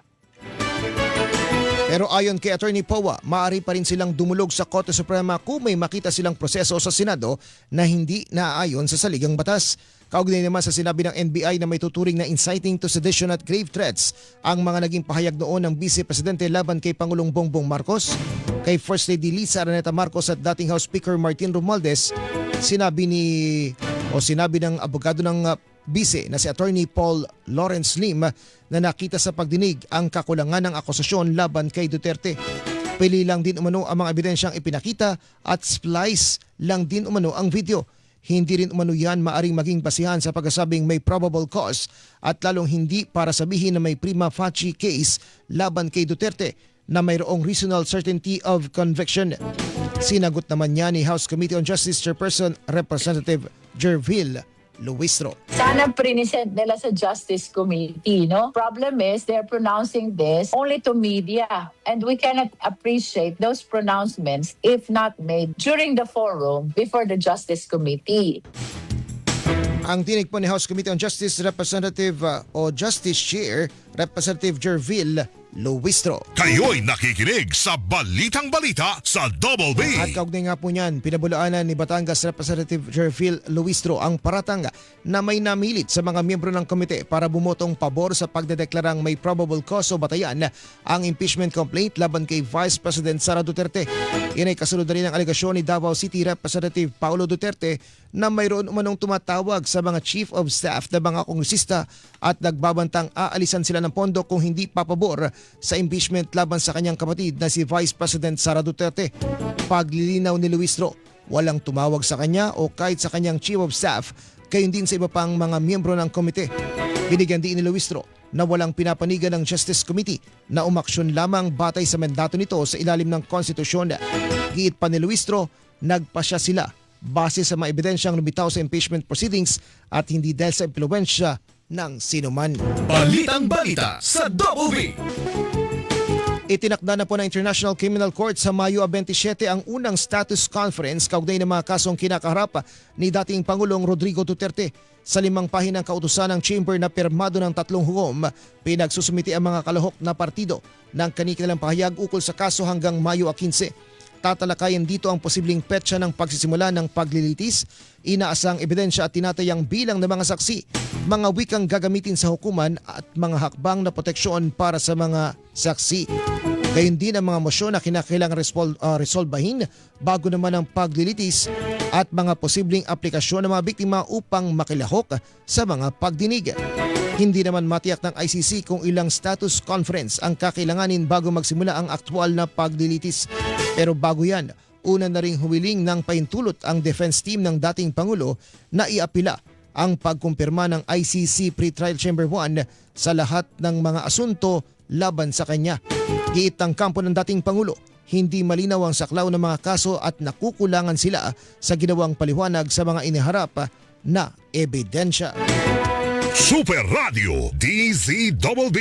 Pero ayon kay Attorney Powa, maaari pa rin silang dumulog sa Korte Suprema kung may makita silang proseso sa Senado na hindi naaayon sa saligang batas. Kaugnay naman sa sinabi ng NBI na may tuturing na inciting to sedition at grave threats ang mga naging pahayag noon ng Vice Presidente laban kay Pangulong Bongbong Marcos. Kay First Lady Lisa Araneta Marcos at dating House Speaker Martin Romualdez, sinabi ng abogado ng Vice na si Attorney Paul Lawrence Lim na nakita sa pagdinig ang kakulangan ng akusasyon laban kay Duterte. Pili lang din umano ang mga ebidensyang ipinakita at splice lang din umano ang video. Hindi rin umano yan maaring maging basihan sa pagkasabing may probable cause at lalong hindi para sabihin na may prima facie case laban kay Duterte na mayroong reasonable certainty of conviction. Sinagot naman niya ni House Committee on Justice Chairperson Representative Jervil Luistro. Sana present nila sa Justice Committee, no? Problem is they're pronouncing this only to media and we cannot appreciate those pronouncements if not made during the forum before the Justice Committee. Ang tinig po ni House Committee on Justice Representative o Justice Chair Representative Jervil Luistro. Kayo'y nakikinig sa Balitang Balita sa Double B. At kaugnay nga po niyan, pinabulaanan ni Batangas Representative Jervil Luistro ang paratang na may namilit sa mga miyembro ng komite para bumotong pabor sa pagdedeklarang may probable cause o batayan ang impeachment complaint laban kay Vice President Sara Duterte. Yan ay kasunod na rin ang alegasyon ni Davao City Representative Paulo Duterte na mayroon umanong tumatawag sa mga chief of staff na mga kongresista at nagbabantang aalisan sila ng pondo kung hindi papabor sa impeachment laban sa kanyang kapatid na si Vice President Sara Duterte. Paglilinaw ni Luistro, walang tumawag sa kanya o kahit sa kanyang chief of staff, gayon din sa iba pang mga miyembro ng komite. Binigyan din ni Luistro na walang pinapanigan ng Justice Committee na umaksyon lamang batay sa mandato nito sa ilalim ng konstitusyon. Giit pa ni Luistro nagpasya sila base sa mga ebidensyang lumitaw sa impeachment proceedings at hindi dahil sa impluwensya ng sinuman. Balitang balita sa Double B. Itinakda na po ng International Criminal Court sa Mayo 27 ang unang status conference kaugnay ng mga kasong kinakaharap ni dating Pangulong Rodrigo Duterte. Sa 5 pahinang kautusan ng chamber na pirmado ng 3 hukom, pinagsusumiti ang mga kalahok na partido ng kanilang pahayag ukol sa kaso hanggang Mayo 15. Tatalakayin dito ang posibleng petsa ng pagsisimula ng paglilitis, inaasang ebidensya at tinatayang bilang ng mga saksi, mga wikang gagamitin sa hukuman at mga hakbang na proteksyon para sa mga saksi. Gayun din ang mga mosyon na kinakailangang resolbahin bago naman ang paglilitis at mga posibleng aplikasyon ng mga biktima upang makilahok sa mga pagdinig. Hindi naman matiyak ng ICC kung ilang status conference ang kakailanganin bago magsimula ang aktwal na paglilitis. Pero bago yan, una na ring humiling ng pahintulot ang defense team ng dating Pangulo na iapila ang pagkumpirma ng ICC Pre-Trial Chamber 1 sa lahat ng mga asunto laban sa kanya. Giit ng kampo ng dating Pangulo, hindi malinaw ang saklaw ng mga kaso at nakukulangan sila sa ginawang paliwanag sa mga iniharap na ebidensya. Super Radio DZBB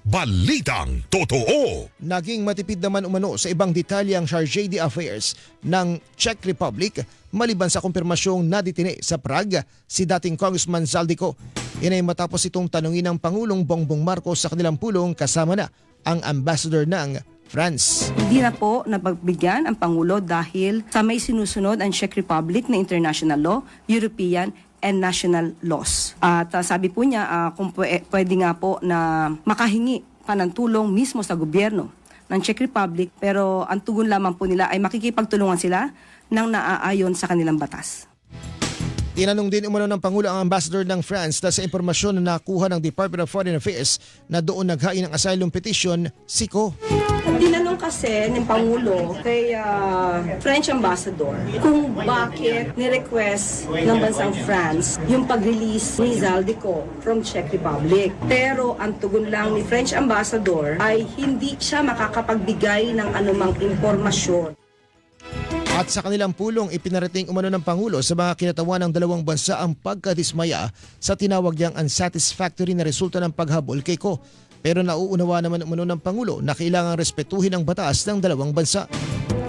Balitang Totoo. Naging matipid naman umano sa ibang detalye ang chargé d'affaires ng Czech Republic maliban sa kumpirmasyong naditine sa Prague si dating Congressman Zaldico. Yan ay matapos itong tanungin ng Pangulong Bongbong Marcos sa kanilang pulong kasama na ang ambassador ng France. Hindi na po napagbigyan ang Pangulo dahil sa may sinusunod ang Czech Republic na international law, European and national laws. At sabi po niya kung pwede nga po na makahingi pa ng tulong mismo sa gobyerno ng Czech Republic, pero ang tugon lamang po nila ay makikipagtulungan sila ng naaayon sa kanilang batas. Tinanong din umano ng Pangulo ang ambassador ng France na sa impormasyon na nakuha ng Department of Foreign Affairs na doon naghain ng asylum petition si Ko. Tinanong kasi ng Pangulo kay French Ambassador kung bakit ni-request ng bansang France yung pag-release ni Zaldico from Czech Republic. Pero ang tugon lang ni French Ambassador ay hindi siya makakapagbigay ng anumang impormasyon. At sa kanilang pulong, ipinarating umano ng Pangulo sa mga kinatawan ng dalawang bansa ang pagkadismaya sa tinawag niyang unsatisfactory na resulta ng paghabol kay Ko. Pero nauunawa naman umano ng Pangulo na kailangang respetuhin ang batas ng dalawang bansa.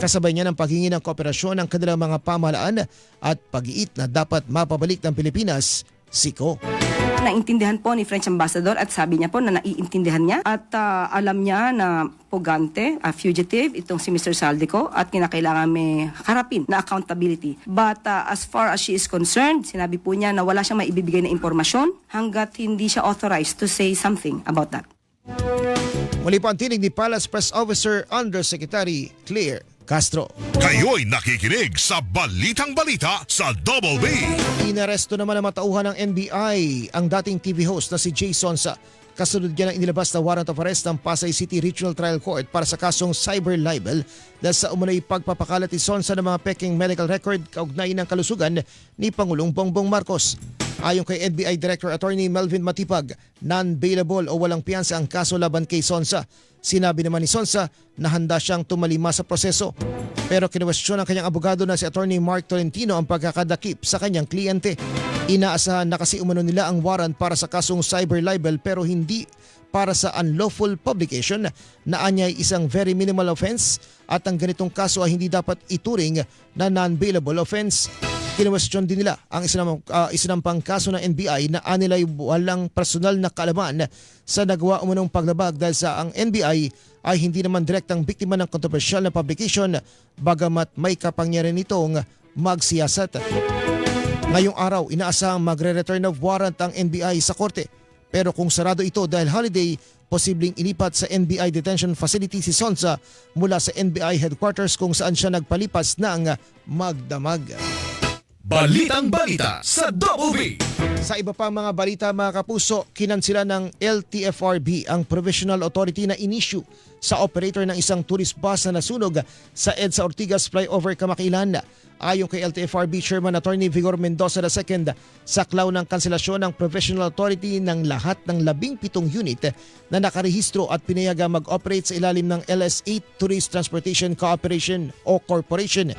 Kasabay niya ng paghingi ng kooperasyon ng kanilang mga pamahalaan at pag-iit na dapat mapabalik ng Pilipinas si Ko. Naintindihan po ni French Ambassador at sabi niya po na naiintindihan niya at alam niya na pugante, fugitive, itong si Mr. Zaldico at kinakailangan may harapin na accountability. But as far as she is concerned, sinabi po niya na wala siyang maibibigay na impormasyon hanggat hindi siya authorized to say something about that. Muli po ang tinig ni Palace Press Officer Undersecretary Claire Castro. Kayo'y nakikinig sa Balitang Balita sa Double B. Inaresto naman ang matauhan ng NBI ang dating TV host na si Jay Sonsa. Kasunod niya ng inilabas na warrant of arrest ng Pasay City Regional Trial Court para sa kasong cyber libel dahil sa umunay pagpapakalat ni Sonsa ng mga peking medical record kaugnay ng kalusugan ni Pangulong Bongbong Marcos. Ayon kay NBI Director Attorney Melvin Matipag, non-bailable o walang piyansa ang kaso laban kay Sonsa. Sinabi naman ni Sonsa na handa siyang tumalima sa proseso. Pero kinwestiyon ng kanyang abogado na si Attorney Mark Tolentino ang pagkakadakip sa kanyang kliyente. Inaasahan na kasi umano nila ang warrant para sa kasong cyber libel pero hindi para sa unlawful publication na anyay isang very minimal offense at ang ganitong kaso ay hindi dapat ituring na non-bailable offense. Kinwestiyon din nila ang isinampang kaso ng NBI na anilay walang personal na kaalaman sa nagawa umunong paglabag dahil sa ang NBI ay hindi naman direktang biktima ng controversial na publication bagamat may kapangyarihan nitong magsiyasat. Ngayong araw, inaasahang magre-return of warrant ang NBI sa korte. Pero kung sarado ito dahil holiday, posibleng ilipat sa NBI detention facility si Sonsa mula sa NBI headquarters kung saan siya nagpalipas ng magdamag. Balitang Balita sa Double B. Sa iba pang mga balita mga kapuso, kinansila ng LTFRB ang provisional authority na inisyu sa operator ng isang tourist bus na nasunog sa EDSA Ortigas Flyover Kamakailan. Ayon kay LTFRB Chairman Attorney Vigor Mendoza II, saklaw ng kanselasyon ng provisional authority ng lahat ng 17 unit na nakarehistro at pinayaga mag-operate sa ilalim ng LS8 Tourist Transportation Cooperation o Corporation.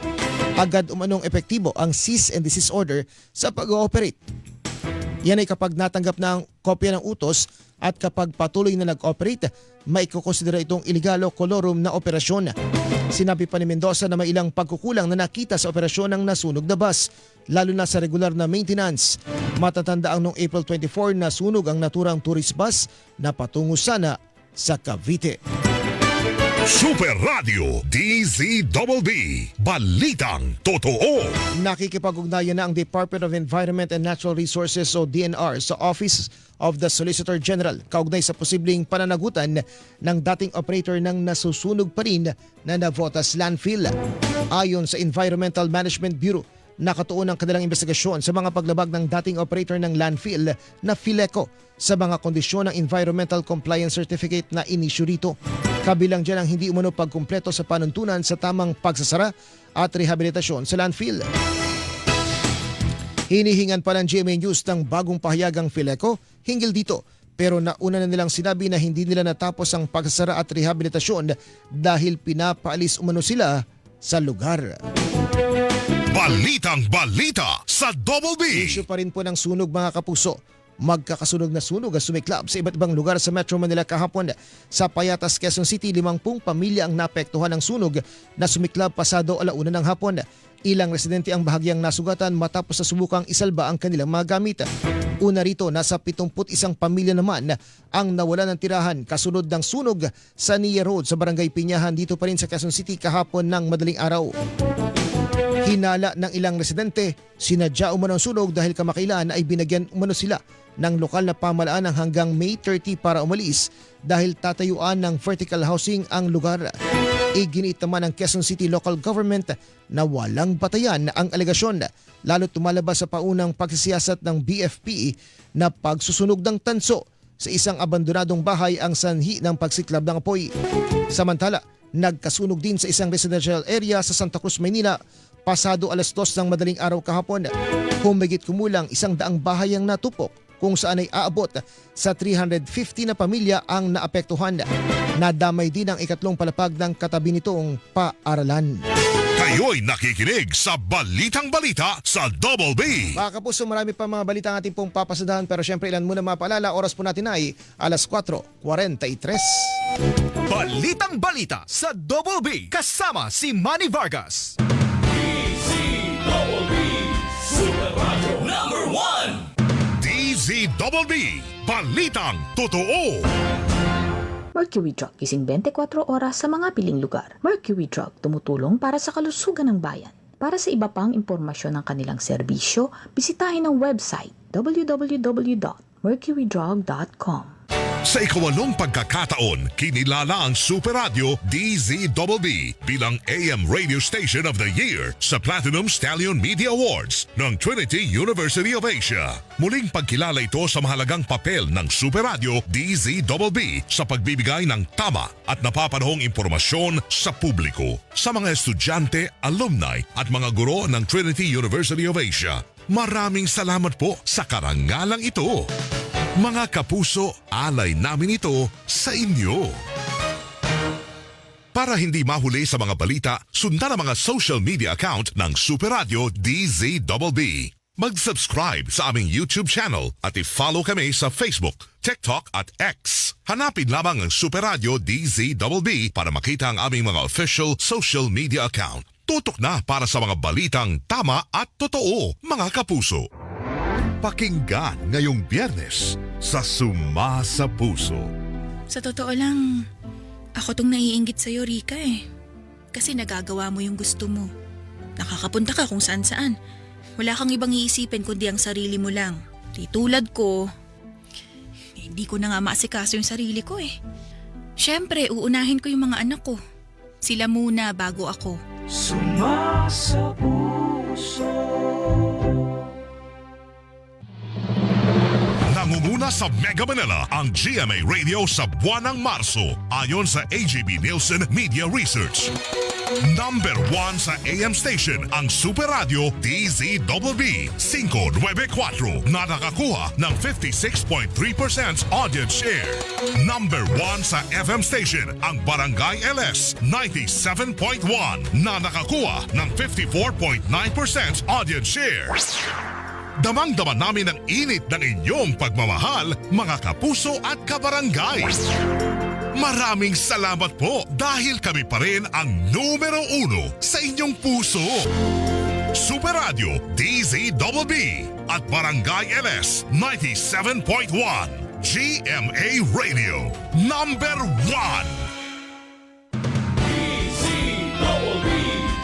agad umanong epektibo ang cease and desist order sa pag-ooperate. Yan ay kapag natanggap na ang kopya ng utos at kapag patuloy na nag-operate, maikukonsidera itong illegal o colorum na operasyon. Sinabi pa ni Mendoza na may ilang pagkukulang na nakita sa operasyon ng nasunog na bus, lalo na sa regular na maintenance. Matatanda ang noong April 24 na sunog ang naturang tourist bus na patungo sana sa Cavite. Super Radio DZBB. Balitang totoo. Nakikipag-ugnayan na ang Department of Environment and Natural Resources o DNR sa Office of the Solicitor General kaugnay sa posibleng pananagutan ng dating operator ng nasusunog pa rin na Navotas landfill. Ayon sa Environmental Management Bureau, nakatuon ang kanilang investigasyon sa mga paglabag ng dating operator ng landfill na Fileco sa mga kondisyon ng Environmental Compliance Certificate na inisyu rito. Kabilang dyan ang hindi umano pagkumpleto sa panuntunan sa tamang pagsasara at rehabilitasyon sa landfill. Hinihingan pa ng GMA News ng bagong pahayagang Fileco hinggil dito, pero nauna na nilang sinabi na hindi nila natapos ang pagsasara at rehabilitasyon dahil pinapaalis umano sila sa lugar. Balitang balita sa Double B. Issue pa rin po ng sunog mga kapuso. Magkakasunog na sunog ang sumiklab sa iba't ibang lugar sa Metro Manila kahapon. Sa Payatas, Quezon City, 50 pamilya ang naapektuhan ng sunog na sumiklab pasado 1:00 ng hapon. Ilang residente ang bahagyang nasugatan matapos na subukang isalba ang kanilang mga gamit. Una rito, nasa 71 pamilya naman ang nawala ng tirahan kasunod ng sunog sa Nia Road sa Barangay Pinyahan dito pa rin sa Quezon City kahapon ng madaling araw. Hinala ng ilang residente, sinadya umano ang sunog dahil kamakailan ay binagyan umano sila ng lokal na pamahalaan ng hanggang May 30 para umalis dahil tatayuan ng vertical housing ang lugar. Iginiit naman ng Quezon City Local Government na walang batayan ang alegasyon, lalo tumalabas sa paunang pagsisiyasat ng BFP na pagsusunog ng tanso sa isang abandonadong bahay ang sanhi ng pagsiklab ng apoy. Samantala, nagkasunog din sa isang residential area sa Santa Cruz, Maynila pasado 2:00 ng madaling araw kahapon. Humigit kumulang 100 bahay ang natupok kung saan ay aabot sa 350 na pamilya ang naapektuhan. Nadamay din ang ikatlong palapag ng katabi nitong paaralan. Kayo'y nakikinig sa Balitang Balita sa Double B. Mga kapuso, marami pa mga balita ang ating pong papasadahan pero syempre ilan muna mapaalala, oras po natin ay 4:43. Balitang Balita sa Double B kasama si Manny Vargas. DZBB Super Radio Number 1. DZBB Balitang Totoo. Mercury Drug gising 24 oras sa mga piling lugar. Mercury Drug tumutulong para sa kalusugan ng bayan. Para sa iba pang impormasyon ng kanilang serbisyo, bisitahin ang website www.mercurydrug.com. Sa ika-8 pagkakataon, kinilala ang Super Radio DZBB bilang AM Radio Station of the Year sa Platinum Stallion Media Awards ng Trinity University of Asia. Muling pagkilala ito sa mahalagang papel ng Super Radio DZBB sa pagbibigay ng tama at napapanahong impormasyon sa publiko. Sa mga estudyante, alumni at mga guro ng Trinity University of Asia, maraming salamat po sa karangalang ito. Mga kapuso, alay namin ito sa inyo. Para hindi mahuli sa mga balita, sundan ang mga social media account ng Super Radio DZBB. Mag-subscribe sa aming YouTube channel at i-follow kami sa Facebook, TikTok at X. Hanapin lamang ang Super Radio DZBB para makita ang aming mga official social media account. Tutok na para sa mga balitang tama at totoo, mga kapuso. Pakinggan ngayong Biyernes sa Suma sa Puso. Sa totoo lang, ako tong naiinggit sa'yo, Rika eh. Kasi nagagawa mo yung gusto mo. Nakakapunta ka kung saan-saan. Wala kang ibang iisipin kundi ang sarili mo lang. Di tulad ko, hindi ko na nga maasikaso yung sarili ko eh. Siyempre, uunahin ko yung mga anak ko. Sila muna bago ako. Suma sa Puso. Nangunguna sa Mega Manila ang GMA Radio sa buwan ng Marso ayon sa AGB Nielsen Media Research. Number 1 sa AM station ang Super Radio DZBB 594 na nakakuha ng 56.3% audience share. Number 1 sa FM station ang Barangay LS 97.1 na nakakuha ng 54.9% audience share. Damang-dama namin ang init ng inyong pagmamahal, mga kapuso at kabarangay. Maraming salamat po dahil kami pa rin ang numero 1 sa inyong puso. Super Radio DZBB at Barangay LS 97.1 GMA Radio number 1.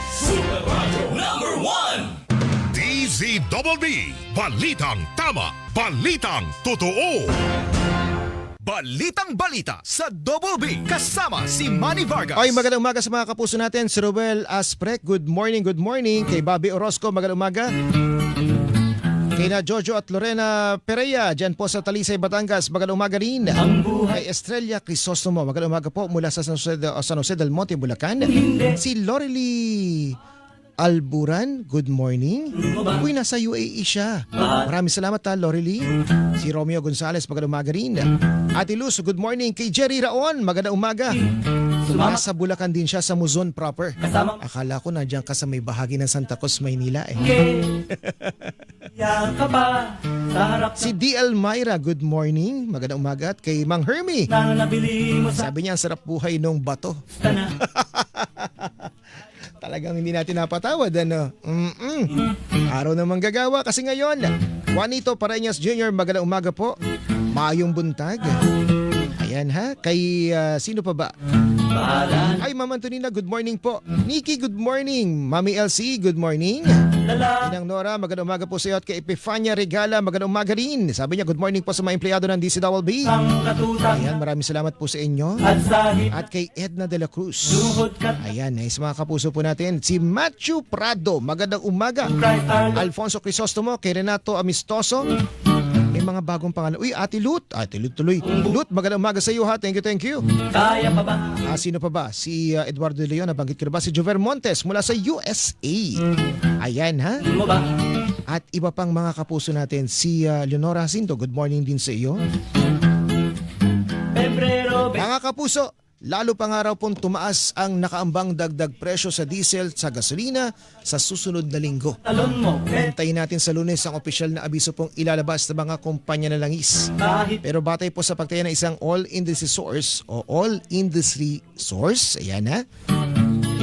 Super Radio number 1. DZBB, balitang tama, balitang totoo. Balitang balita sa Double B kasama si Manny Vargas. Ay, magandang umaga sa mga kapuso natin. Si Ruel Asprek, good morning, good morning. Kay Bobby Orozco, magandang umaga. Kay na Jojo at Lorena Pereira, dyan po sa Talisay, Batangas, magandang umaga rin. Kay Estrella Crisostomo, magandang umaga po mula sa San Jose del Monte, Bulacan. Si Lorely Alburan, good morning. Uy, nasa UAE siya. Maraming salamat ha, Lorely. Si Romeo Gonzales, magandang umaga rin. Ate Luz, good morning. Kay Jerry Raon, magandang umaga. Nasa Bulacan din siya sa Muzon proper. Akala ko nandiyan ka sa may bahagi ng Santa Cruz, Maynila eh. Si DL Myra, good morning. Magandang umaga. At kay Mang Hermie, sabi niya ang sarap buhay nung bato. Talagang hindi natin napatawad, ano? Araw na manggagawa kasi ngayon. Juanito Pareñas Jr., magandang umaga po. Maayong buntag. Ayan ha. Kay sino pa ba? Ay, Ma'am Antonina, good morning po. Nikki, good morning. Mami LC, good morning. Inang Nora, magandang umaga po sa iyo. At kay Epifania Regala, magandang umaga rin. Sabi niya, good morning po sa mga empleyado ng DCWB. Ayan, maraming salamat po sa inyo. At kay Edna de la Cruz. Ayan, sa mga kapuso po natin. Si Matthew Prado, magandang umaga. Alfonso Crisostomo, kay Renato Amistoso. May mga bagong pangalan. Uy, Ate Lut. Ate Lut tuloy. Lut, magandang umaga sa iyo ha. Thank you, thank you. Kaya pa ba? Sino pa ba? Si Eduardo de Leon, nabanggit ko na ba? Si Jover Montes mula sa USA. Ayan ha. At iba pang mga kapuso natin. Si Leonora Jacinto, good morning din sa iyo. Mga kapuso, lalo pa nga raw pong tumaas ang nakaambang dagdag presyo sa diesel sa gasolina sa susunod na linggo. Hintayin natin sa Lunes ang opisyal na abiso pong ilalabas ng mga kumpanya na langis. Pero batay po sa pagtaya ng isang all-industry source, ayan ha,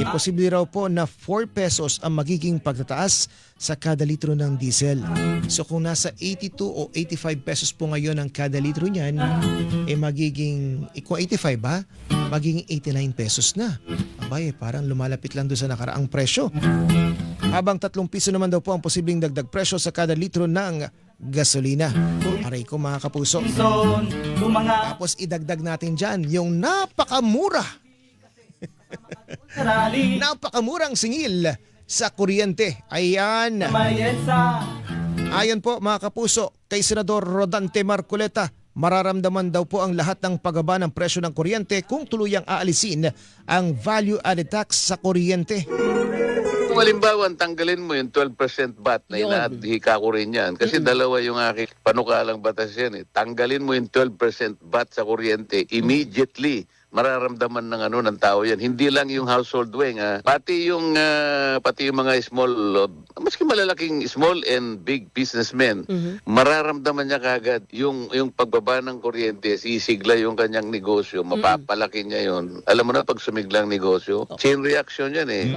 posible raw po na 4 pesos ang magiging pagtataas sa kada litro ng diesel. So kung nasa 82 o 85 pesos po ngayon ang kada litro niyan, magiging, kung 85 ba, magiging 89 pesos na. Abay, parang lumalapit lang doon sa nakaraang presyo. Habang 3 piso naman daw po ang posibleng dagdag presyo sa kada litro ng gasolina. Aray ko mga kapuso. Tapos idagdag natin dyan yung napakamura. Napakamurang singil sa kuryente. Ayan. Ayon po mga kapuso, kay Senador Rodante Marcoleta, mararamdaman daw po ang lahat ng pagbaba ng presyo ng kuryente kung tuluyang aalisin ang value-added tax sa kuryente. Kung halimbawa, tanggalin mo yung 12% VAT na inahika ko rin yan. Kasi dalawa yung aking panukalang batas yan. Tanggalin mo yung 12% VAT sa kuryente immediately. Mararamdaman ng tao yan. Hindi lang yung household wing, pati yung mga small, maski malalaking small and big businessmen, mararamdaman niya kagad yung pagbaba ng kuryente, sisigla yung kanyang negosyo, mapapalaki niya yun. Alam mo na, pag sumiglang negosyo, chain reaction yan eh.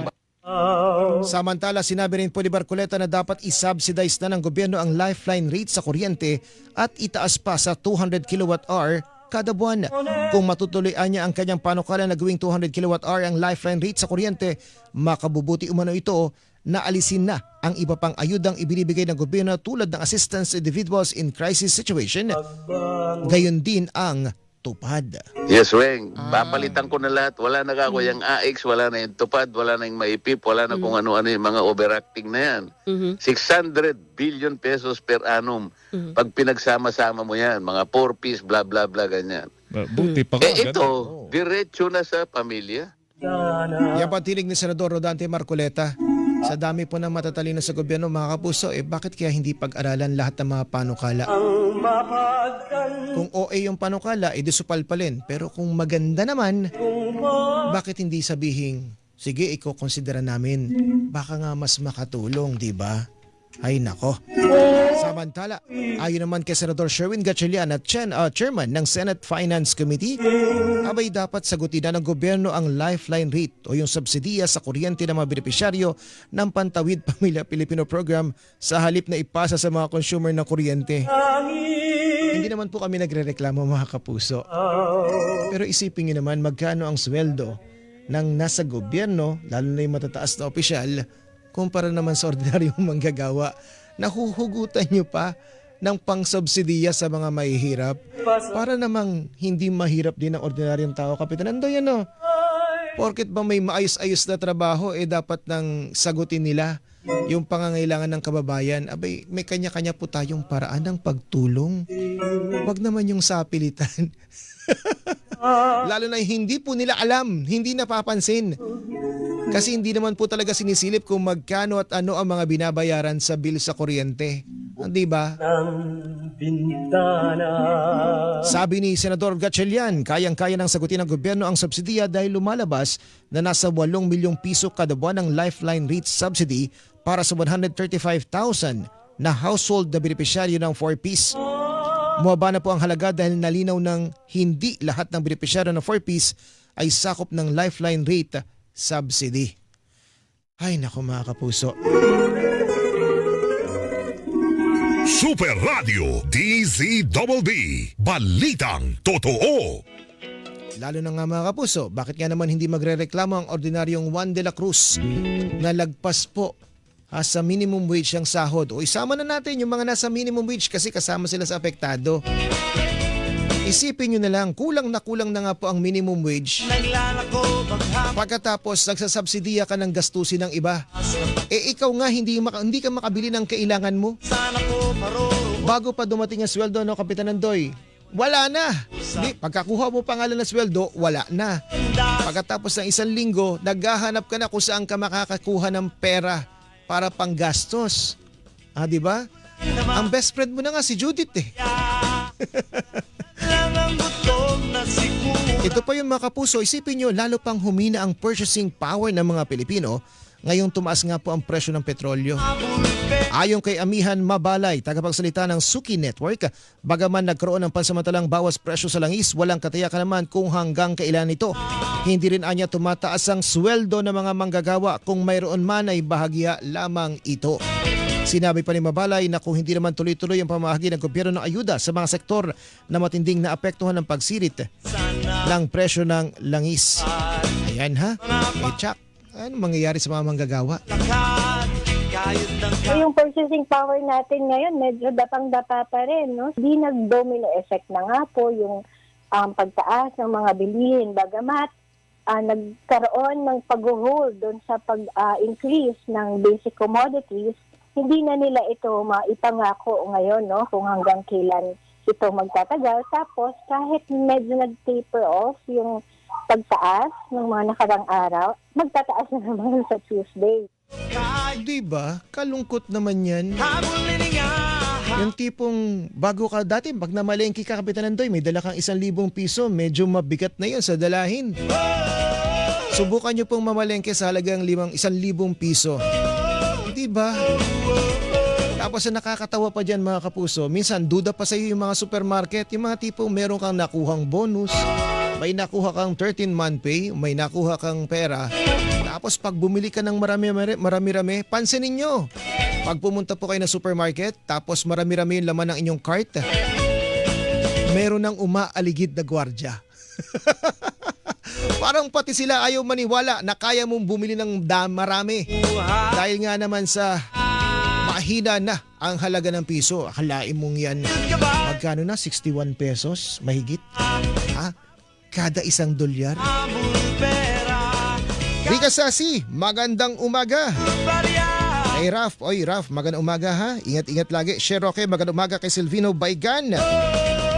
Samantala, sinabi rin po ni Barcoleta na dapat isubsidize na ng gobyerno ang lifeline rate sa kuryente at itaas pa sa 200 kWh kada buwan. Kung matutuloyan niya ang kanyang panukala na gawing 200 kWh ang lifeline rate sa kuryente, makabubuti umano ito na alisin na ang iba pang ayudang ibinibigay ng gobyerno tulad ng assistance to individuals in crisis situation. Gayon din ang tupad. Yes, Weng. Papalitan ko na lahat. Wala na ako yung AX, wala na yung tupad, wala na yung maipip, wala na kung ano-ano yung mga overacting na yan. 600 billion pesos per annum. Pag pinagsama-sama mo yan, mga 4-piece, bla bla bla, ganyan. Buti pa nga. Ito, diretso na sa pamilya. Yan pa tinig ni Senador Rodante Marcoleta. Sa dami po ng matatalino sa gobyerno, mga kapuso, bakit kaya hindi pag-aralan lahat ng mga panukala? Kung OA yung panukala, disupalpalin. Pero kung maganda naman, bakit hindi sabihin, sige, iko-considera namin. Baka nga mas makatulong, di ba? Ay nako. Samantala, ayon naman kay Senador Sherwin Gatchalian at Chairman ng Senate Finance Committee, abay dapat sagutin na ng gobyerno ang lifeline rate o yung subsidiya sa kuryente ng mga benepisyaryo ng Pantawid Pamilya Pilipino Program sa halip na ipasa sa mga consumer ng kuryente. Hindi naman po kami nagrereklamo, mga kapuso. Pero isipin niyo naman magkano ang sweldo ng nasa gobyerno, lalo na yung matataas na opisyal, kumpara naman sa ordinaryong manggagawa. Nahuhugutan nyo pa ng pangsubsidiya sa mga mahihirap para namang hindi mahirap din ang ordinaryong tao. Kapitan Andoy, ano? Porket ba may maayos-ayos na trabaho, dapat nang sagutin nila yung pangangailangan ng kababayan. Abay, may kanya-kanya po tayong paraan ng pagtulong. Wag naman yung sapilitan. Lalo na hindi po nila alam, hindi napapansin. Kasi hindi naman po talaga sinisilip kung magkano at ano ang mga binabayaran sa bill sa kuryente. Di ba? Sabi ni Senador Gatchalian, kayang-kaya ng sagutin ng gobyerno ang subsidiya dahil lumalabas na nasa 8 milyong piso kada buwan ang lifeline rate subsidy para sa 135,000 na household na benepisyaryo ng 4-piece. Bumaba na po ang halaga dahil nalinaw ng hindi lahat ng benepisyaryo ng 4-piece ay sakop ng lifeline rate subsidy. Ay nako, mga kapuso. Super Radio DZBB, balitang totoo. Lalo na nga, mga kapuso, bakit nga naman hindi magrereklamo ang ordinaryong Juan de la Cruz na lagpas po sa minimum wage ang sahod? O isama na natin yung mga nasa minimum wage kasi kasama sila sa apektado. Isipin nyo na lang, kulang na nga po ang minimum wage. Pagkatapos nagsasubsidiya ka ng gastusin ng iba. Ikaw nga hindi ka makabili ng kailangan mo. Bago pa dumating ang sweldo, no, Kapitan Andoy, wala na. Pagkakuha mo pangalan ng sweldo, wala na. Pagkatapos ng 1 linggo, naghahanap ka na kung saan ka makakakuha ng pera para panggastos. Di ba? Ang best friend mo na nga si Judith eh. Ito pa yung, mga kapuso, isipin nyo, lalo pang humina ang purchasing power ng mga Pilipino ngayong tumaas nga po ang presyo ng petrolyo. Ayon kay Amihan Mabalay, tagapagsalita ng Suki Network, bagaman nagkaroon ng pansamantalang bawas presyo sa langis, walang katiyakan naman kung hanggang kailan ito. Hindi rin anya tumataas ang sweldo ng mga manggagawa, kung mayroon man ay bahagya lamang ito. Sinabi pa ni Mabalay na kung hindi naman tuloy-tuloy ang pamahagi ng gobyerno ng ayuda sa mga sektor na matinding naapektuhan ng pagsirit ng presyo ng langis. Ayan ha, Chuck, ano mangyayari sa mga manggagawa? Yung purchasing power natin ngayon medyo dapang-dapa pa rin, no? Hindi nag-domino effect na nga po yung pagtaas ng mga bilihin, bagamat nagkaroon ng pag-hold doon sa pag-increase ng basic commodities. Hindi na nila ito maipangako ngayon, no, kung hanggang kailan ito magtatagal. Tapos kahit medyo nag-taper off yung pagtaas ng mga nakarang araw, magtataas na naman sa Tuesday. Diba? Kalungkot naman yan. Yung tipong bago ka dati, pag namalengke ka, Kapitan Andoy, may dala kang 1,000 piso, medyo mabigat na yun sa dalahin. Subukan nyo pong mamalengke sa halagang 1,000 piso. Diba? Tapos nakakatawa pa dyan, mga kapuso, minsan duda pa sa iyo yung mga supermarket, yung mga tipong meron kang nakuhang bonus, may nakuha kang 13-month pay, may nakuha kang pera. Tapos pag bumili ka ng marami-rami, pansinin nyo. Pag pumunta po kayo na supermarket, tapos marami-rami yung laman ng inyong cart, meron ng umaaligid na gwardya. Parang pati sila ayaw maniwala na kaya mong bumili ng marami. Dahil nga naman sa mahina na ang halaga ng piso. Akalain mong yan. Magkano na? 61 pesos? Mahigit? Kada $1. Rika Sasi, magandang umaga. Hey Raf, magandang umaga ha. Ingat-ingat lagi. Sheroke, magandang umaga kay Silvino Baigan.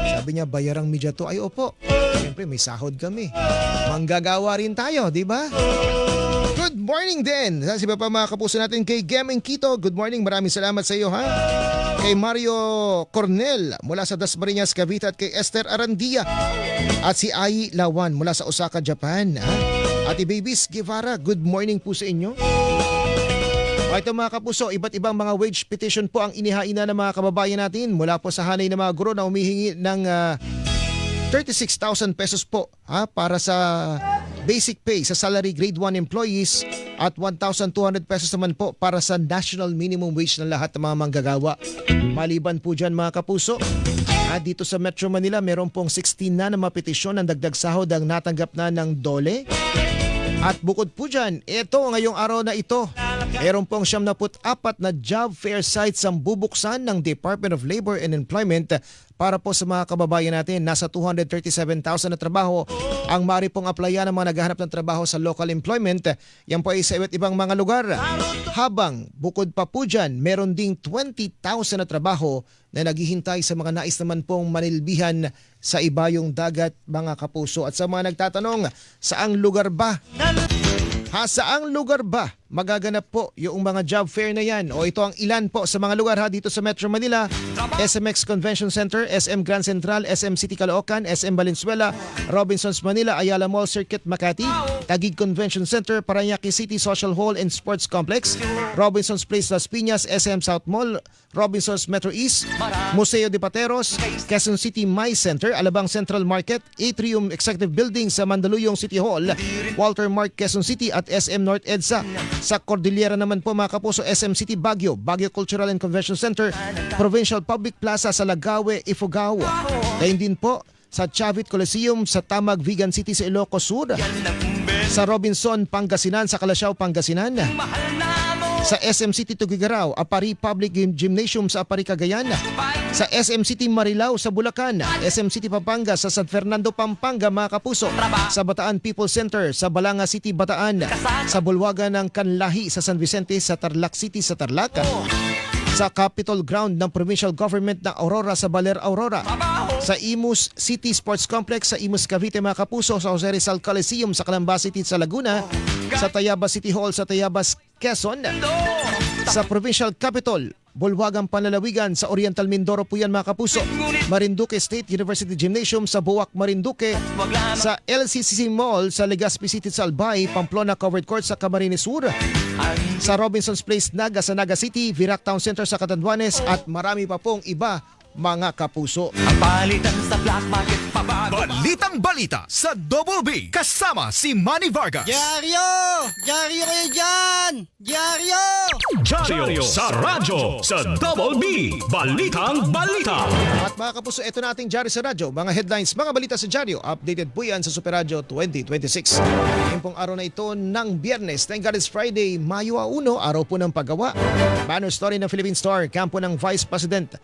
Sabi niya, bayarang media to. Ay, opo. Siyempre, may sahod kami. Manggagawa rin tayo, di ba? Good morning din. Sa iba pa mga kapuso natin kay Gemeng Quito. Good morning. Maraming salamat sa iyo, ha? Kay Mario Cornel mula sa Dasmariñas, Cavite at kay Esther Arandia at si Ai Lawan mula sa Osaka, Japan. Ha? Ate Babies Guevara, good morning po sa inyo. Ito mga kapuso, iba't ibang mga wage petition po ang inihain na ng mga kababayan natin mula po sa hanay ng mga guro na humihingi ng 36,000 pesos po para sa basic pay sa salary grade 1 employees at 1,200 pesos naman po para sa national minimum wage ng lahat ng mga manggagawa. Maliban po dyan mga kapuso, dito sa Metro Manila meron pong 16 na mga petisyon ng dagdag sahod ang natanggap na ng DOLE. At bukod po dyan, ito ngayong araw na ito, meron pong 74 na job fair sites ang bubuksan ng Department of Labor and Employment para po sa mga kababayan natin. Nasa 237,000 na trabaho ang maaari pong applyan ng mga naghahanap ng trabaho sa local employment. Yan po ay sa iba't ibang mga lugar. Habang bukod pa po dyan, meron ding 20,000 na trabaho na naghihintay sa mga nais naman pong manilbihan sa ibayong dagat, mga kapuso. At sa mga nagtatanong, saang lugar ba? Saang lugar ba magaganap po yung mga job fair na yan? O ito ang ilan po sa mga lugar dito sa Metro Manila: SMX Convention Center, SM Grand Central, SM City Caloocan, SM Valenzuela, Robinsons Manila, Ayala Mall Circuit Makati, Taguig Convention Center, Parañaque City Social Hall and Sports Complex, Robinsons Place Las Piñas, SM South Mall, Robinsons Metro East, Museo de Pateros, Quezon City My Center, Alabang Central Market, Atrium Executive Building sa Mandaluyong City Hall, Walter Mark Quezon City at SM North EDSA. Sa Cordillera naman po mga kapuso, SM City Baguio, Baguio Cultural and Convention Center, Provincial Public Plaza sa Lagawe, Ifugao. Gayun din po sa Chavit Coliseum sa Tamag Vegan City sa Ilocos Sur, sa Robinson Pangasinan sa Calasiao, Pangasinan, sa SM City Tugigaraw, Apari Public Gymnasium sa Apari, Cagayan, sa SM City Marilao sa Bulacan, SM City Pampanga sa San Fernando, Pampanga mga kapuso, sa Bataan People Center sa Balanga City, Bataan, sa Bulwagan ng Kanlahi sa San Vicente sa Tarlac City sa Tarlac, sa Capitol Ground ng Provincial Government ng Aurora sa Baler, Aurora, sa Imus City Sports Complex sa Imus, Cavite mga kapuso, sa Jose Rizal Coliseum sa Calamba City sa Laguna, sa Tayabas City Hall sa Tayabas, Quezon, sa Provincial Capital, Bulwagang Panlalawigan sa Oriental Mindoro po yan mga kapuso, Marinduque State University Gymnasium sa Buwak, Marinduque, sa LCCC Mall sa Legazpi City sa Albay, Pamplona Covered Court sa Camarines Sur, sa Robinsons Place Naga sa Naga City, Virac Town Center sa Catanduanes at marami pa pong iba mga kapuso. Balitan sa black market pabago. Balitang balita sa Double B kasama si Manny Vargas. Diaryo! Diaryo kayo dyan! Diaryo! Diaryo sa radyo sa Double B. Balitang balita. At mga kapuso, ito na ating Diaryo sa radyo. Mga headlines, mga balita sa Diaryo. Updated po yan sa Super Radio 2026. Ngayon pong araw na ito ng Biyernes. Thank God it's Friday, Mayo 1, araw po ng paggawa. Banner story ng Philippine Star, kampo ng Vice President.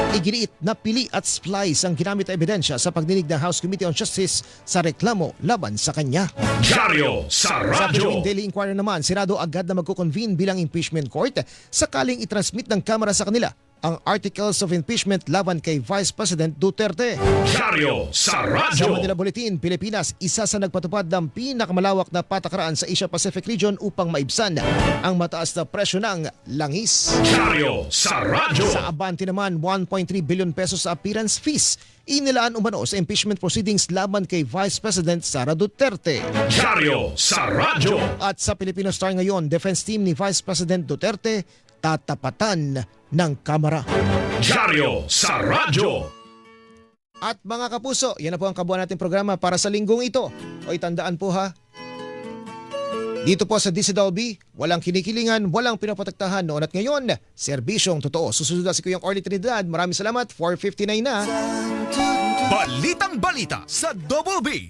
Iginiit na pili at splice ang ginamit na ebidensya sa pagdinig ng House Committee on Justice sa reklamo laban sa kanya. Diaryo sa radyo. Sa Philippine Daily Inquirer naman, Senado agad na magko-convene bilang impeachment court sakaling itransmit ng Kamara sa kanila ang articles of impeachment laban kay Vice President Duterte. Diaryo sa radyo. Sa Manila Bulletin, Pilipinas, isa sa nagpatupad ng pinakamalawak na patakaraan sa Asia-Pacific region upang maibsan ang mataas na presyo ng langis. Diaryo sa radyo. Sa Abante naman, 1.3 billion pesos sa appearance fees inilaan umano sa impeachment proceedings laban kay Vice President Sara Duterte. Diaryo sa radyo. At sa Filipino Star ngayon, defense team ni Vice President Duterte tatapatan ng Kamara. Diaryo sa radyo. At mga kapuso, yan na po ang kabuuan nating programa para sa linggong ito. O itandaan po ha, dito po sa DCWB, walang kinikilingan, walang pinaprotektahan noon at ngayon, serbisyong totoo. Susunod na si Kuyang Orly Trinidad. Maraming salamat, 4:59 na. Balitang balita sa Double B.